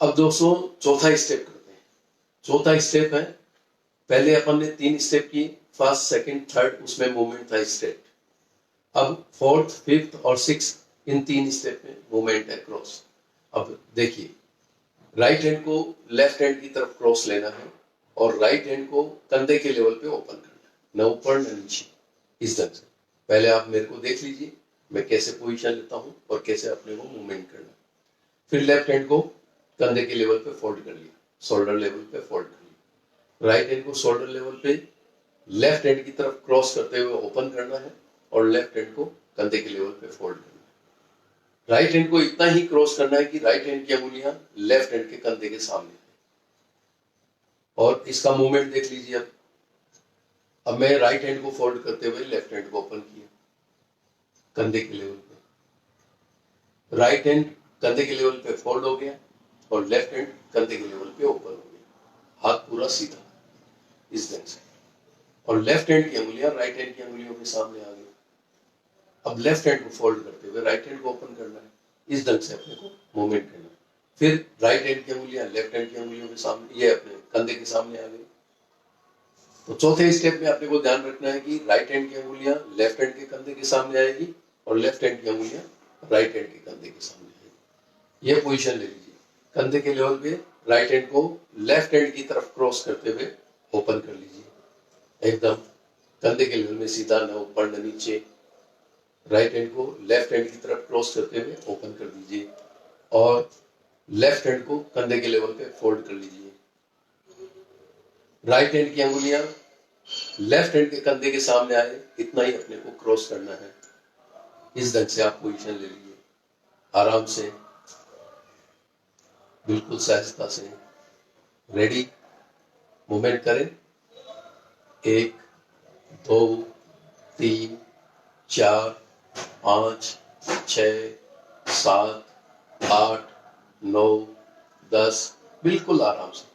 अब दोस्तों चौथा स्टेप करते हैं। चौथा स्टेप है, पहले अपन ने 3 स्टेप किए, फर्स्ट सेकंड थर्ड, उसमें मूवमेंट था स्ट्रेट। अब फोर्थ फिफ्थ और सिक्स, इन 3 स्टेप में मूवमेंट है क्रॉस। अब देखिए, राइट हैंड को लेफ्ट हैंड की तरफ क्रॉस लेना है और राइट हैंड को कंधे के लेवल पे ओपन करना है, न ऊपर न नीचे, इस ढंग से। पहले आप मेरे को देख लीजिए मैं कैसे पोजीशन लेता हूं और कैसे अपने को मूवमेंट करना है। फिर लेफ्ट हैंड को कंधे के लेवल पे फोल्ड कर लिया, शोल्डर लेवल पे फोल्ड कर लिया। राइट हैंड को शोल्डर लेवल पे लेफ्ट हैंड की तरफ क्रॉस करते हुए ओपन करना है और लेफ्ट हैंड को कंधे के लेवल पे फोल्ड करना है। राइट हैंड को इतना ही क्रॉस करना है कि राइट हैंड की अंगुलियां लेफ्ट हैंड के कंधे के सामने है। और इसका मूवमेंट देख लीजिए। अब मैं राइट हैंड को फोल्ड करते हुए लेफ्ट हैंड को ओपन किया कंधे के लेवल पे। राइट हैंड कंधे के लेवल पे फोल्ड हो गया और लेफ्ट हैंड कंधे के लेवल पे ओपन हो गया, हाथ पूरा सीधा इस ढंग से। और लेफ्ट हैंड की अंगुलियां राइट हैंड की अंगुलियों के सामने आ गई। अब लेफ्ट हैंड को फोल्ड करते हुए राइट हैंड को ओपन करना है, इस ढंग से अपने को मूवमेंट करना है। फिर राइट हैंड की अंगुलियां लेफ्ट हैंड की अंगुलियों के सामने, ये अपने कंधे के सामने आ गई। तो चौथे स्टेप में आपने को ध्यान रखना है कि राइट हैंड की अंगुलियां लेफ्ट हैंड के कंधे के सामने आएगी और लेफ्ट हैंड की अंगुलियां राइट हैंड के कंधे के सामने आएगी। ये पोजीशन ले लीजिए। कंधे के लेवल पे राइट हैंड को लेफ्ट हैंड की तरफ क्रॉस करते हुए ओपन कर लीजिए, एकदम कंधे के लेवल में सीधा, न ऊपर न नीचे। राइट हैंड को लेफ्ट हैंड की तरफ क्रॉस करते हुए ओपन कर दीजिए और लेफ्ट हैंड को कंधे के लेवल पे फोल्ड कर लीजिए। राइट हैंड की अंगुलियां लेफ्ट हैंड के कंधे के सामने आए, इतना ही अपने को क्रॉस करना है। इस ढंग से आप पोजीशन ले लीजिए, आराम से, बिल्कुल सहजता से। रेडी, मूवमेंट करें। 1 2 3 4 5 6 7 8 9 10, बिल्कुल आराम से।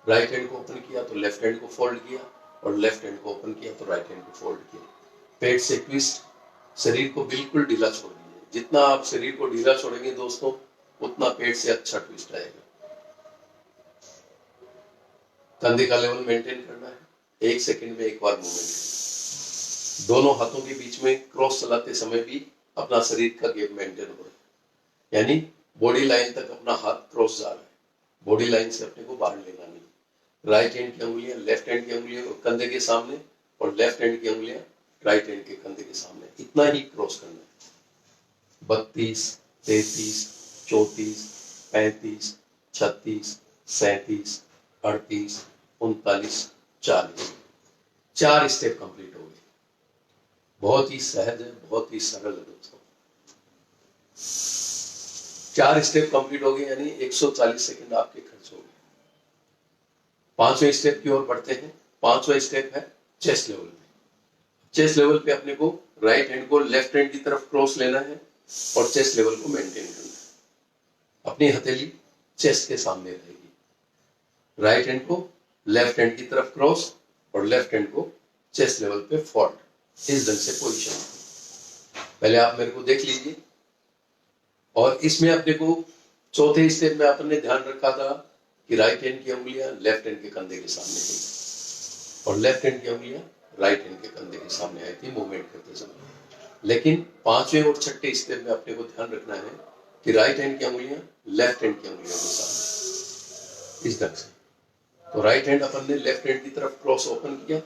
राइट हैंड को ओपन किया तो लेफ्ट हैंड को फोल्ड किया और लेफ्ट हैंड को ओपन किया तो राइट हैंड को फोल्ड किया। पेट से ट्विस्ट, शरीर को बिल्कुल ढीला छोड़ दीजिए। जितना आप शरीर को ढीला छोड़ेंगे दोस्तों, उतना पेट से अच्छा ट्विस्ट आएगा। कंधे का लेवल मेंटेन करना है। 1 सेकंड में एक बार मूवमेंट। दोनों हाथों के बीच में क्रॉस चलाते समय भी अपना शरीर का गैप मेंटेन हो रहा है, यानी बॉडी लाइन तक अपना हाथ क्रॉस जा रहा है। बॉडी लाइन से अपने को बाहर लेना नहीं। राइट हैंड की अंगुलियां लेफ्ट हैंड की अंगुलियों कंधे के सामने और लेफ्ट हैंड की अंगुलियां राइट हैंड के कंधे के सामने, इतना ही क्रॉस करना है। 32 33 34 35 36 37 38 39 40, 4 स्टेप कंप्लीट हो गए। बहुत ही सहज है, बहुत ही सरल है दोस्तों। 4 स्टेप कंप्लीट हो गए, यानी 140 सेकंड आपके खर्च हो गए। 5वें स्टेप की ओर बढ़ते हैं। 5वां स्टेप है चेस्ट लेवल पे। चेस्ट लेवल पे अपने को राइट हैंड को लेफ्ट हैंड की तरफ क्रॉस लेना है और चेस्ट लेवल को मेंटेन करना है। अपनी हथेली चेस्ट के सामने रहेगी। राइट हैंड को लेफ्ट हैंड की तरफ क्रॉस और लेफ्ट हैंड को चेस्ट लेवल पे फोल्ड, इस ढंग से पोजीशन। पहले आप मेरे को देख लीजिए। और इसमें अपने को चौथे स्टेप में आपने ध्यान रखा था कि राइट हैंड की अंगुलियां लेफ्ट हैंड के कंधे के सामने थी और लेफ्ट हैंड की अंगुलियां राइट हैंड के कंधे के सामने आई थी मूवमेंट करते समय। लेकिन 5वें और 6ठे स्टेप में अपने को ध्यान रखना है कि राइट हैंड की अंगुलियां लेफ्ट हैंड की अंगुलियों के सामने, इस ढंग से। तो राइट हैंड अपन ने लेफ्ट हैंड की तरफ क्रॉस ओपन किया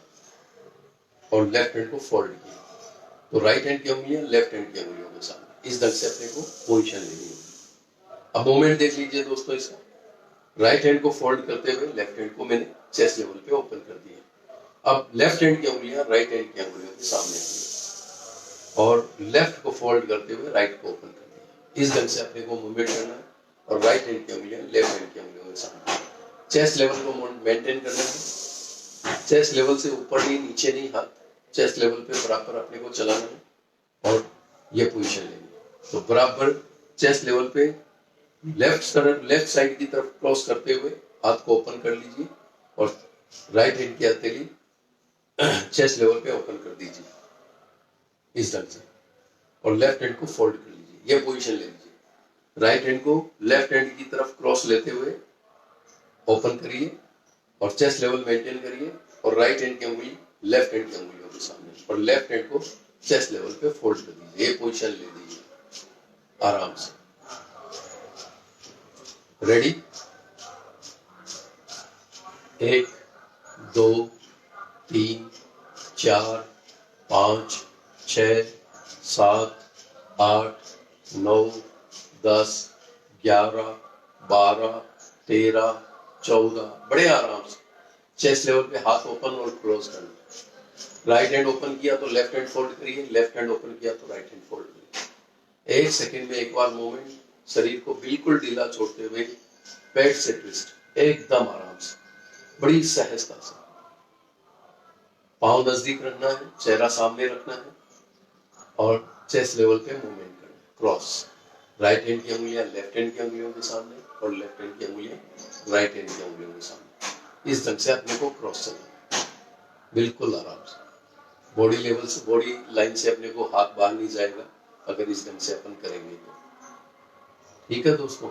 और लेफ्ट हैंड को फोल्ड किया, तो राइट हैंड की अंगुलियां लेफ्ट हैंड की अंगुलियों के सामने, इस ढंग से अपने को पोजीशन लेनी होगी। अब मूवमेंट देख लीजिए दोस्तों इसका। राइट हैंड को फोल्ड करते हुए लेफ्ट हैंड को मैंने चेस्ट लेवल पे ओपन कर दिया। अब लेफ्ट हैंड की अंगुलियां राइट हैंड की अंगुलियों के सामने की और लेफ्ट को फोल्ड करते हुए राइट को ओपन कर दिया। इस ढंग से अपने को मूवमेंट करना है और राइट हैंड की अंगुलियां लेफ्ट हैंड की अंगुलियों के सामने। चेस्ट लेवल को मेंटेन करना है। चेस्ट लेवल से ऊपर नहीं, नीचे नहीं, हाथ चेस्ट लेवल पे बराबर अपने को चलाना है और ये पोजीशन लेनी है। तो बराबर चेस्ट लेवल पे लेफ्ट साइड की तरफ क्रॉस करते हुए हाथ को ओपन कर लीजिए और राइट हैंड की हथेली चेस्ट लेवल पे ओपन कर दीजिए, इस ढंग से, और लेफ्ट हैंड को फोल्ड कर लीजिए। ये पोजीशन ले लीजिए। राइट हैंड को लेफ्ट हैंड की तरफ क्रॉस लेते हुए ओपन करिए और चेस्ट लेवल मेंटेन करिए और राइट हैंड की अंगुली लेफ्ट हैंड की अंगुलियों के सामने और लेफ्ट हैंड को चेस्ट लेवल पे फोल्ड कर दीजिए। ये पोजीशन ले लीजिए आराम से। रेडी, 1 2 3 4 5 6 7 8 9 10 11 12 13 14, बड़े आराम से चेस्ट लेवल पे हाथ ओपन और क्लोज करना। राइट हैंड ओपन किया तो लेफ्ट हैंड फोल्ड करिए, लेफ्ट हैंड ओपन किया तो राइट हैंड फोल्ड करिए। 1 सेकंड में एक बार मूवमेंट, शरीर को बिल्कुल ढीला छोड़ते हुए पेट से ट्विस्ट, एकदम आराम से, बड़ी सहजता से। पांव नजदीक रखना है, चेहरा सामने रखना है और चेस्ट लेवल पे मूवमेंट करना है। क्रॉस, राइट हैंड की अंगुलियां लेफ्ट हैंड की अंगुलियों के सामने और लेफ्ट हैंड की अंगुलियां राइट हैंड की अंगुलियों के सामने, इस ढंग से अपने को क्रॉस चलना है, बिल्कुल आराम से। बॉडी लेवल से, बॉडी लाइन से अपने को हाथ बाहर नहीं जाएगा अगर इस ढंग से अपन करेंगे तो। ठीक है दोस्तों,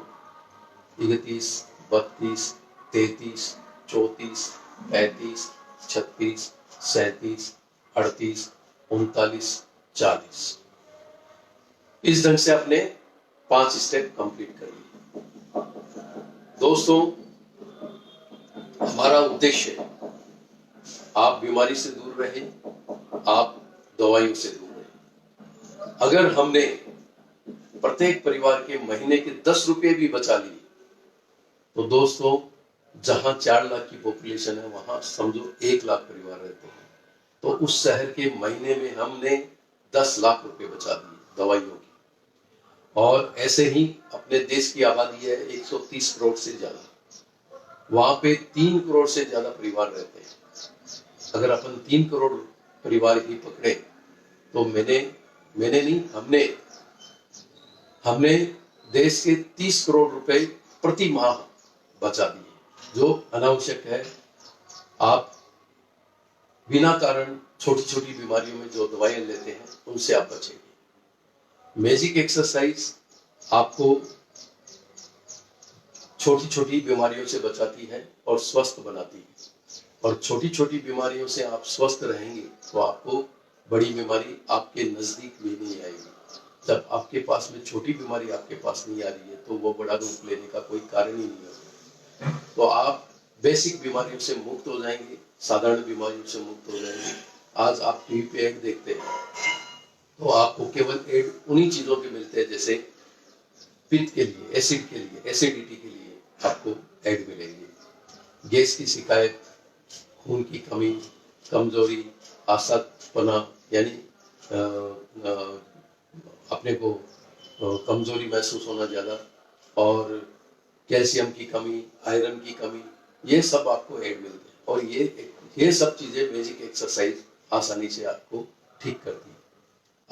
31, 32, 33, 34, 35, 36, 37, 38, 39, 40। इस ढंग से आपने 5 स्टेप कंप्लीट कर लिए। दोस्तों, हमारा उद्देश्य है आप बीमारी से दूर रहें, आप दवाइयों से दूर रहें। अगर हमने प्रत्येक परिवार के महीने के 10 रुपए भी बचा लिए तो दोस्तों, जहां 4 लाख की पॉपुलेशन है वहां समझो 1 लाख परिवार रहते हैं, तो उस शहर के महीने में हमने 10 लाख रुपए बचा दिए दवाइयों की। और ऐसे ही अपने देश की आबादी है 130 करोड़ से ज्यादा, वहां पे 3 करोड़ से ज्यादा परिवार रहते हैं। अगर अपन 3 करोड़ परिवार ही पकड़े तो मैंने नहीं, हमने देश के 30 करोड़ रुपए प्रति माह बचा दिए, जो अनावश्यक है। आप बिना कारण छोटी छोटी बीमारियों में जो दवाइयां लेते हैं उनसे आप बचेंगे। मैजिक एक्सरसाइज आपको छोटी छोटी बीमारियों से बचाती है और स्वस्थ बनाती है, और छोटी छोटी बीमारियों से आप स्वस्थ रहेंगे तो आपको बड़ी बीमारी आपके नजदीक भी नहीं आएगी। जब आपके पास में छोटी बीमारी आपके पास नहीं आ रही है तो वो बड़ा रूप लेने का कोई कारण ही नहीं होता। तो आप बेसिक बीमारियों से मुक्त हो जाएंगे, साधारण बीमारियों से मुक्त हो जाएंगे। आज आप टीवी पे ऐड देखते हैं तो आपको केवल ऐड उन्हीं चीजों के मिलते हैं, जैसे पित्त के लिए, एसिड के लिए, एसिडिटी के लिए आपको ऐड मिलेंगे। गैस की शिकायत, खून की कमी, कमजोरी, आसापना यानी अपने को कमजोरी महसूस होना ज्यादा, और कैल्शियम की कमी, आयरन की कमी, ये सब आपको ऐड मिलते हैं। और ये सब चीजें मैजिक एक्सरसाइज आसानी से आपको ठीक करती है,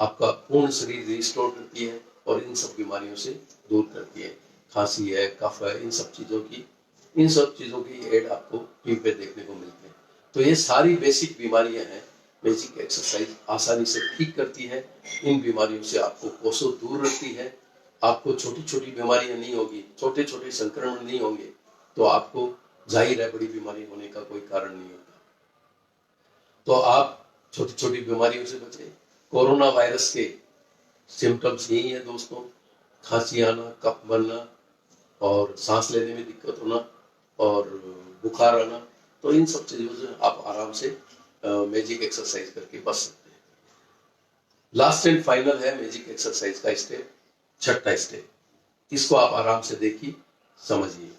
आपका पूर्ण शरीर रिस्टोर करती है और इन सब बीमारियों से दूर करती है। खांसी है, कफ है, इन सब चीजों की ऐड आपको टीवी पे देखने को मिलते हैं। तो ये सारी बेसिक बीमारियां हैं, मैजिक एक्सरसाइज आसानी से ठीक करती है। इन बीमारियों से आपको कोसों दूर रखती है। आपको छोटी छोटी बीमारियां नहीं होगी, छोटे छोटे संक्रमण नहीं होंगे, तो आपको जाहिर है बड़ी बीमारी होने का कोई कारण नहीं होगा। तो आप छोटी छोटी बीमारियों से बचें। कोरोना वायरस के सिम्टम्स यही है दोस्तों, खांसी आना, कफ बनना और सांस लेने में दिक्कत होना और बुखार आना। तो इन सब चीजों से आप आराम से मैजिक एक्सरसाइज करके बच सकते हैं। लास्ट एंड फाइनल है मैजिक एक्सरसाइज का स्टेप, छठा स्टेप। इसको आप आराम से देखिए, समझिए,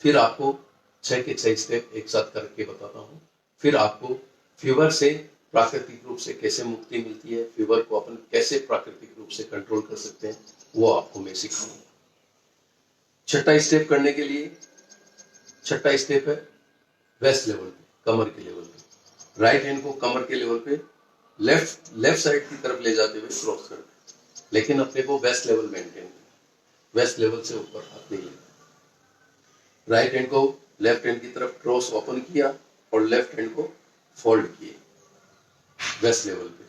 फिर आपको 6 के 6 स्टेप एक साथ करके बताता हूँ। फिर आपको फीवर से प्राकृतिक रूप से कैसे मुक्ति मिलती है, फीवर को अपन कैसे प्राकृतिक रूप से कंट्रोल कर सकते हैं, वो आपको मैं सिखाऊंगा। छठा स्टेप करने के लिए, छठा स्टेप है वेस्ट लेवल पे, कमर के लेवल पे। राइट हैंड को कमर के लेवल पे लेफ्ट साइड की तरफ ले जाते हुए क्रॉस कर दे, लेकिन अपने को वेस्ट लेवल मेंटेन करना, वेस्ट लेवल से ऊपर हाथ नहीं लेना। राइट हैंड को लेफ्ट हैंड की तरफ क्रॉस ओपन किया और लेफ्ट हैंड को फोल्ड किए वेस्ट लेवल पे।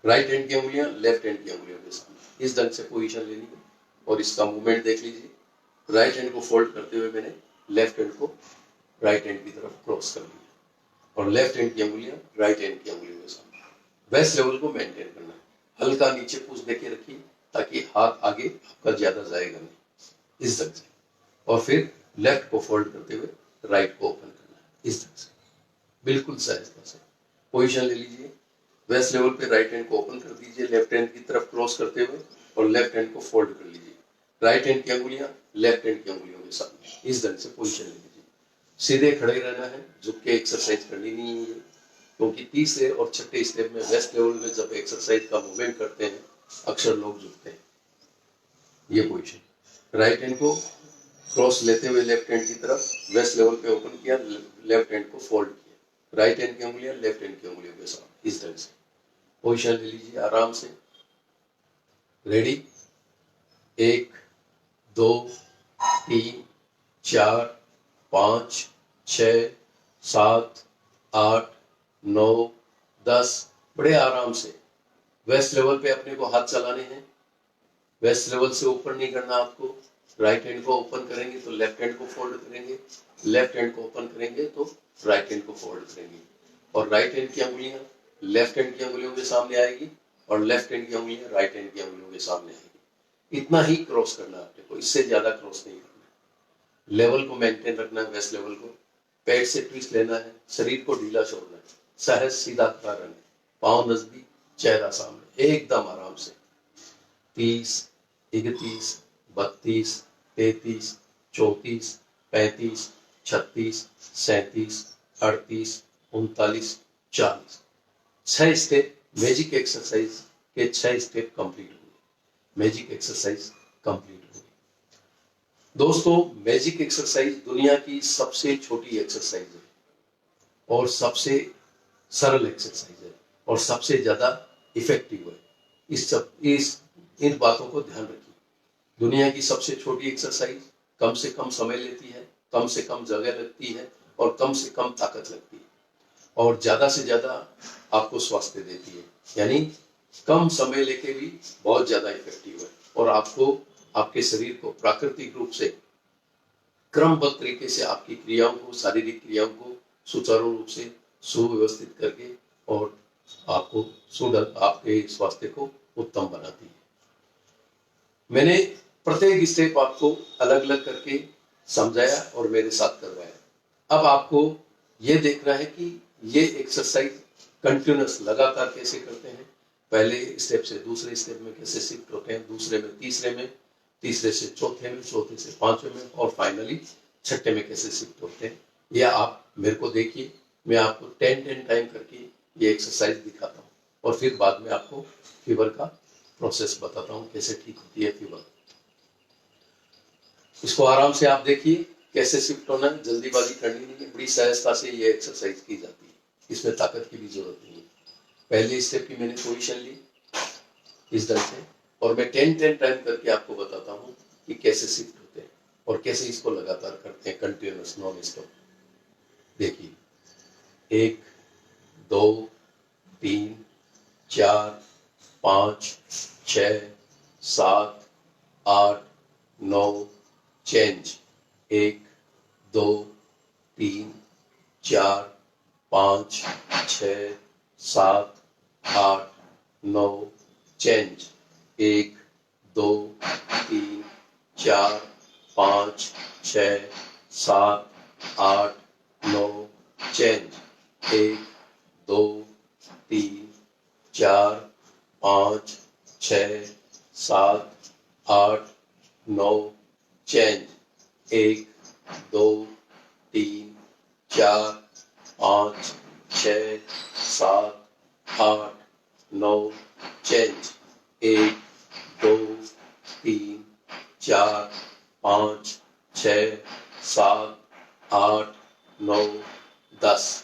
राइट हैंड की उंगलियां लेफ्ट हैंड की उंगलियों के साथ इस ढंग से पोजीशन लेनी है और इसका मूवमेंट देख लीजिए। राइट हैंड को फोल्ड करते हुए मैंने लेफ्ट हैंड को राइट हैंड की तरफ क्रॉस कर लिया और लेफ्ट हैंड की उंगलियां राइट हैंड की उंगलियों के साथ। वेस्ट लेवल को मेंटेन करना है, हल्का नीचे पूछ देके रखिए ताकि हाथ आगे आपका ज्यादा जाएगा नहीं, इस ढंग से। और फिर लेफ्ट को फोल्ड करते हुए राइट को ओपन करना है, इस ढंग से, बिल्कुल सहजता से। पोजीशन ले लीजिए, वेस्ट लेवल पे राइट हैंड को ओपन कर दीजिए लेफ्ट हैंड की तरफ क्रॉस करते हुए और लेफ्ट हैंड को फोल्ड कर लीजिए। राइट हैंड की अंगुलियां लेफ्ट हैंड की अंगुलियों के साथ इस ढंग से पोजीशन ले लीजिए। सीधे खड़े रहना है, झुक के एक्सरसाइज करनी नहीं है, क्योंकि तीसरे और छठे स्टेप में वेस्ट लेवल में जब एक्सरसाइज का मूवमेंट करते हैं अक्सर लोग झुकते हैं। ये पोजीशन, राइट हैंड को क्रॉस लेते हुए लेफ्ट हैंड की तरफ वेस्ट लेवल पे ओपन किया, लेफ्ट हैंड को फोल्ड किया, राइट हैंड की उंगलियां लेफ्ट हैंड की उंगलियों के साथ इस ढंग से पोजीशन ले लीजिए आराम से। रेडी, 1 2 3 4 5 6 7 8 9 10। बड़े आराम से वेस्ट लेवल पे अपने को हाथ चलाने हैं, वेस्ट लेवल से ऊपर नहीं करना आपको, राइट हैंड को ओपन करेंगे तो लेफ्ट हैंड को फोल्ड करेंगे, लेफ्ट हैंड को ओपन करेंगे तो राइट हैंड को फोल्ड करेंगे, और राइट हैंड की अंगुलियां लेफ्ट हैंड की अंगुलियों के सामने आएगी और लेफ्ट हैंड की अंगुलियां राइट हैंड की अंगुलियों के सामने आएगी। इतना ही क्रॉस करना है आपने को, इससे ज्यादा क्रॉस नहीं करना। लेवल को मेंटेन रखना है, वेस्ट लेवल को। पेट से ट्विस्ट लेना है, शरीर को ढीला छोड़ना है, सहज सीधा खड़ा रहना है, पांव नजदीक, चेहरा सामने, एकदम आराम से। 30, 31, 32, 33, 34, 35, 36, 37, 38, 39, 40। 6 स्टेप मैजिक एक्सरसाइज के 6 स्टेप कंप्लीट होंगे। मैजिक एक्सरसाइज कंप्लीट होगी। दोस्तों, मैजिक एक्सरसाइज दुनिया की सबसे छोटी एक्सरसाइज है और सबसे सरल एक्सरसाइज है और सबसे ज्यादा इफेक्टिव है। इन बातों को ध्यान रखिए। दुनिया की सबसे छोटी एक्सरसाइज कम से कम समय लेती है, कम से कम जगह लगती है और कम से कम ताकत लगती है और ज्यादा से ज्यादा आपको स्वास्थ्य देती है। यानी कम समय लेके भी बहुत ज्यादा इफेक्टिव है और आपको आपके शरीर को प्राकृतिक रूप से क्रमबद्ध तरीके से आपकी क्रियाओं को, शारीरिक क्रियाओं को सुचारू रूप से सुव्यवस्थित करके और आपको आपके स्वास्थ्य को उत्तम बनाती है। मैंने प्रत्येक स्टेप आपको अलग अलग करके समझाया और मेरे साथ करवाया। अब आपको ये देखना है कि ये एक्सरसाइज कंटिन्यूअस लगातार कैसे करते हैं। पहले स्टेप से दूसरे स्टेप में कैसे शिफ्ट होते हैं, दूसरे में तीसरे में, तीसरे से चौथे में, चौथे से पांचवें में और फाइनली छठे में कैसे शिफ्ट होते हैं। या आप मेरे को देखिए, मैं आपको 10 टाइम करके ये एक्सरसाइज दिखाता हूँ और फिर बाद में आपको फीवर का प्रोसेस बताता हूँ कैसे ठीक होती है फीवर। इसको आराम से आप देखिए कैसे शिफ्ट होना है, जल्दीबाजी करनी नहीं है, बड़ी सहजता से ये एक्सरसाइज की जाती है, इसमें ताकत की भी जरूरत नहीं है। पहले स्टेप की मैंने पोजीशन ली इस ढंग से और मैं 10 टाइम करके आपको बताता हूँ कि कैसे शिफ्ट होते हैं और कैसे इसको लगातार करते हैं, कंटिन्यूअस नॉन स्टॉप। देखिए, 1, 2, 3, 4, 5, 6, 7, 8, 9, change. 1, 2, 3, 4, 5, 6, 7, 8, 9, change. 1, 2, 3, 4, 5, 6, 7, 8, 9, change. 1, 2, 3, 4, 5, 6, 7, 8, 9, change. 1, 2, 3, 4, 5, 6, 7, 8, 9, change. 1, 2, 3, 4, 5, 6, 7, 8, 9, 10।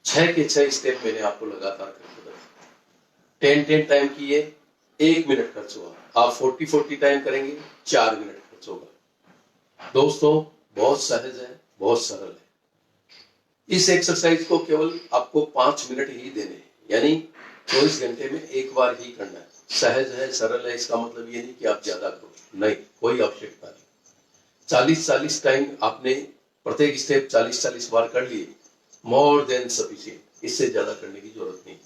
6 के 6 स्टेप मैंने आपको लगातार करके बताया। 10 टाइम किए, 1 मिनट खर्च हुआ। आप 40 टाइम करेंगे, 4 मिनट खर्च होगा। दोस्तों, बहुत सहज है, बहुत सरल है। इस एक्सरसाइज को केवल आपको 5 मिनट ही देने हैं, यानी 24 घंटे में एक बार ही करना है। सहज है, सरल है, इसका मतलब ये नहीं कि आप ज्यादा करो, नहीं, कोई आवश्यकता नहीं। 40 टाइम आपने प्रत्येक स्टेप 40 बार कर लिए, मोर देन सफिशिएंट। इससे ज्यादा करने की जरूरत नहीं।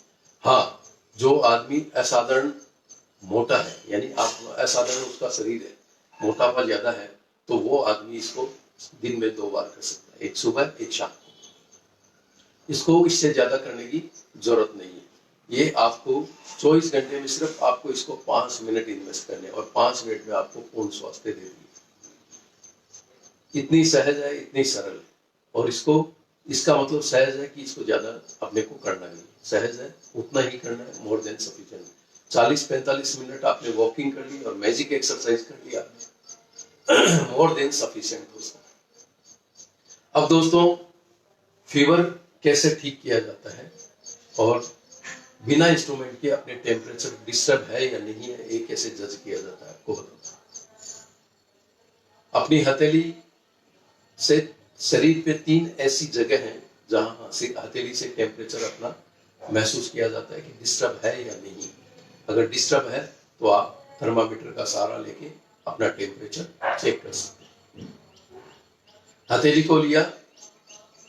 हाँ, जो आदमी असाधारण मोटा है, यानी आप असाधारण उसका शरीर है, मोटापा ज्यादा है, तो वो आदमी इसको दिन में 2 बार कर सकता है, एक सुबह एक शाम को। इसको इससे ज्यादा करने की जरूरत नहीं है। ये आपको 24 घंटे में सिर्फ आपको इसको 5 मिनट इन्वेस्ट करने और 5 मिनट में आपको पूर्ण स्वास्थ्य दे देगी। इतनी सहज है, इतनी सरल है और इसका मतलब सहज है कि इसको ज्यादा अपने को करना नहीं, सहज है, उतना ही करना है, मोर देन सफिशिएंट। 40-45 मिनट आपने वॉकिंग कर ली और मैजिक एक्सरसाइज कर लिया, मोर देन सफिशिएंट दोस्तों। अब दोस्तों, फीवर कैसे ठीक किया जाता है और बिना इंस्ट्रूमेंट के अपने टेम्परेचर डिस्टर्ब है या नहीं है, ये कैसे जज किया जाता है, आपको बताता हूं। अपनी हथेली से शरीर पे 3 ऐसी जगह हैं जहां हथेली से टेम्परेचर अपना महसूस किया जाता है कि डिस्टर्ब है या नहीं। अगर डिस्टर्ब है तो आप थर्मामीटर का सहारा लेके अपना टेम्परेचर चेक कर सकते हैं। हथेली को लिया,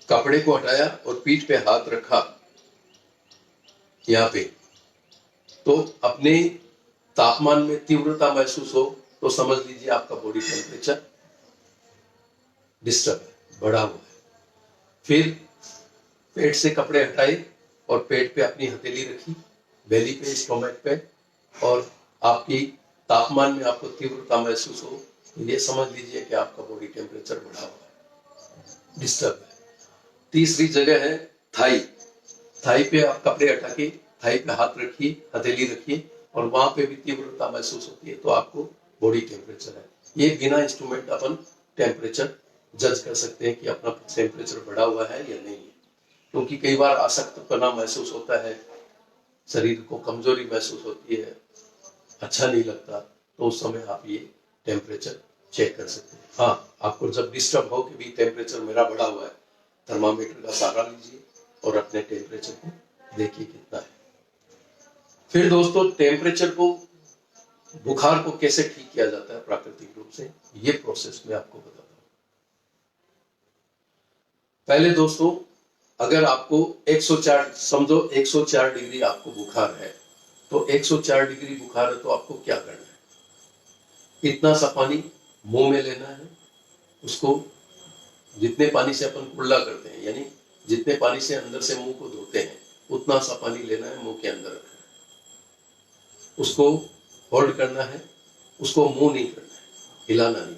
कपड़े को हटाया और पीठ पे हाथ रखा यहाँ पे, तो अपने तापमान में तीव्रता महसूस हो तो समझ लीजिए आपका बॉडी टेम्परेचर डिस्टर्ब है, बढ़ा हुआ है। फिर पेट से कपड़े हटाए और पेट पे अपनी हथेली रखी, बेली पे, स्टोमक पे, और आपकी तापमान में आपको तीव्रता महसूस हो तो ये समझ लीजिए कि आपका बॉडी टेम्परेचर बढ़ा हुआ है, डिस्टर्ब है। तीसरी जगह है थाई। थाई पे आप कपड़े हटा के थाई पे हाथ रखिए, हथेली रखिए, और वहां पे भी तीव्रता महसूस होती है तो आपको बॉडी टेम्परेचर है। ये बिना इंस्ट्रूमेंट अपन टेम्परेचर जज कर सकते हैं कि अपना टेम्परेचर बढ़ा हुआ है या नहीं है। क्योंकि कई बार आसक्तपना महसूस होता है, शरीर को कमजोरी महसूस होती है, अच्छा नहीं लगता, तो उस समय आप ये टेम्परेचर चेक कर सकते हैं। हाँ, आपको जब डिस्टर्ब हो कि भी टेम्परेचर मेरा बढ़ा हुआ है, थर्मामीटर का सहारा लीजिए और अपने टेम्परेचर को देखिए कितना है। फिर दोस्तों, टेम्परेचर को, बुखार को कैसे ठीक किया जाता है प्राकृतिक रूप से, ये प्रोसेस मैं आपको बताता हूँ। पहले दोस्तों, अगर आपको 104 समझो 104 डिग्री आपको बुखार है, तो 104 डिग्री बुखार है तो आपको क्या करना है? इतना सा पानी मुंह में लेना है, उसको जितने पानी से अपन कुल्ला करते हैं, यानी जितने पानी से अंदर से मुंह को धोते हैं, उतना सा पानी लेना है, मुंह के अंदर रखना है, उसको होल्ड करना है, उसको मुंह नहीं करना है, हिलाना नहीं,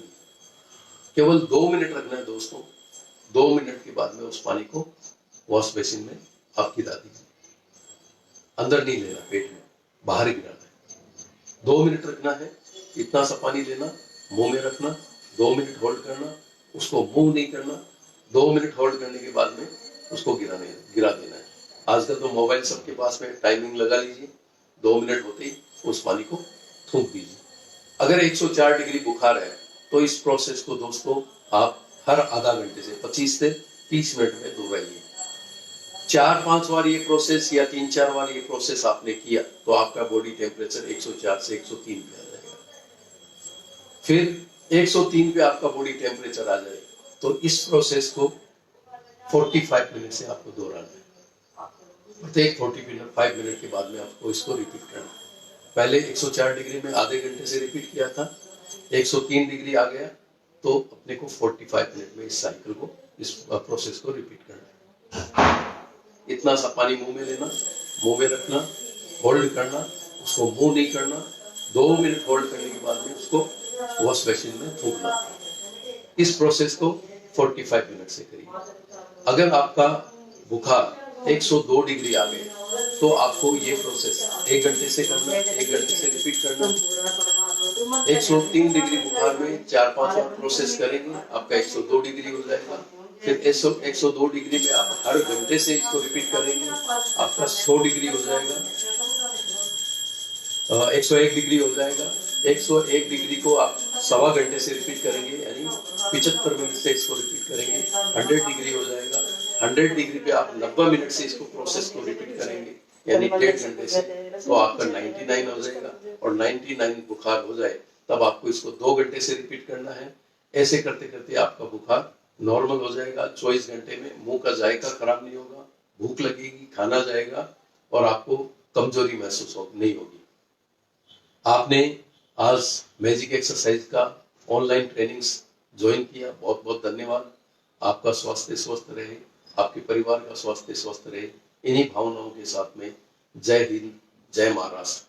केवल 2 मिनट रखना है दोस्तों। 2 मिनट के बाद में उस पानी को वॉश बेसिन में आप गिरा दीजिए, अंदर नहीं लेना, पेट में बाहर गिराना है। 2 मिनट रखना है, इतना सा पानी लेना, मुंह में रखना, 2 मिनट होल्ड करना, उसको मूव नहीं करना, 2 मिनट होल्ड करने के बाद में उसको गिरा देना है। आजकल तो मोबाइल सबके पास में, टाइमिंग लगा लीजिए, 2 मिनट होते ही उस पानी को थूक दीजिए। अगर 104 डिग्री बुखार है तो इस प्रोसेस को दोस्तों आप हर आधा घंटे से 25 से 30 मिनट में दोहराइए। 4-5 बार ये प्रोसेस या 3-4 बार ये प्रोसेस आपने किया तो आपका बॉडी टेम्परेचर 104 से 103 पे आ जाएगा। फिर 103 पे आपका बॉडी टेम्परेचर आ जाए तो इस प्रोसेस को 45 मिनट से आपको दोहराना है। प्रत्येक 45 मिनट के बाद में आपको इसको रिपीट करना है। पहले 104 डिग्री में आधे घंटे से रिपीट किया था, 103 डिग्री आ गया तो अपने को 45 मिनट में इस साइकिल को, इस प्रोसेस को रिपीट करना है। इतना सा पानी मुंह में लेना, मुंह में रखना, होल्ड करना, उसको मूव नहीं करना, 2 मिनट होल्ड करने के बाद में उसको वॉश बेसिन में थूकना। इस प्रोसेस को 45 मिनट से करिए। अगर आपका बुखार 102 डिग्री आ गए तो आपको ये प्रोसेस 1 घंटे से करना, 1 घंटे से रिपीट करना। 103 डिग्री बुखार में 4-5 बार प्रोसेस करेंगे, आपका 102 डिग्री हो जाएगा। फिर 102 डिग्री में आप हर घंटे से इसको रिपीट करेंगे, आपका 100 डिग्री हो जाएगा, 101 डिग्री हो जाएगा। 101 डिग्री को आप 1.25 घंटे से रिपीट करेंगे, यानी 75 मिनट से इसको रिपीट करेंगे, 100 डिग्री हो जाएगा। 100 डिग्री पे आप 90 मिनट से इसको प्रोसेस को रिपीट करेंगे, यानी 1.5 घंटे से, तो आपका 99 हो जाएगा। और 99 बुखार हो जाए तब आपको इसको 2 घंटे से रिपीट करना है। ऐसे करते करते आपका बुखार नॉर्मल हो जाएगा। 24 घंटे में मुंह का जायका खराब नहीं होगा, भूख लगेगी, खाना जाएगा और आपको कमजोरी महसूस नहीं होगी। आपने आज मैजिक एक्सरसाइज का ऑनलाइन ट्रेनिंग्स ज्वाइन किया, बहुत बहुत धन्यवाद। आपका स्वास्थ्य स्वस्थ रहे, आपके परिवार का स्वास्थ्य स्वस्थ रहे, इन्हीं भावनाओं के साथ में जय हिंद, जय महाराष्ट्र।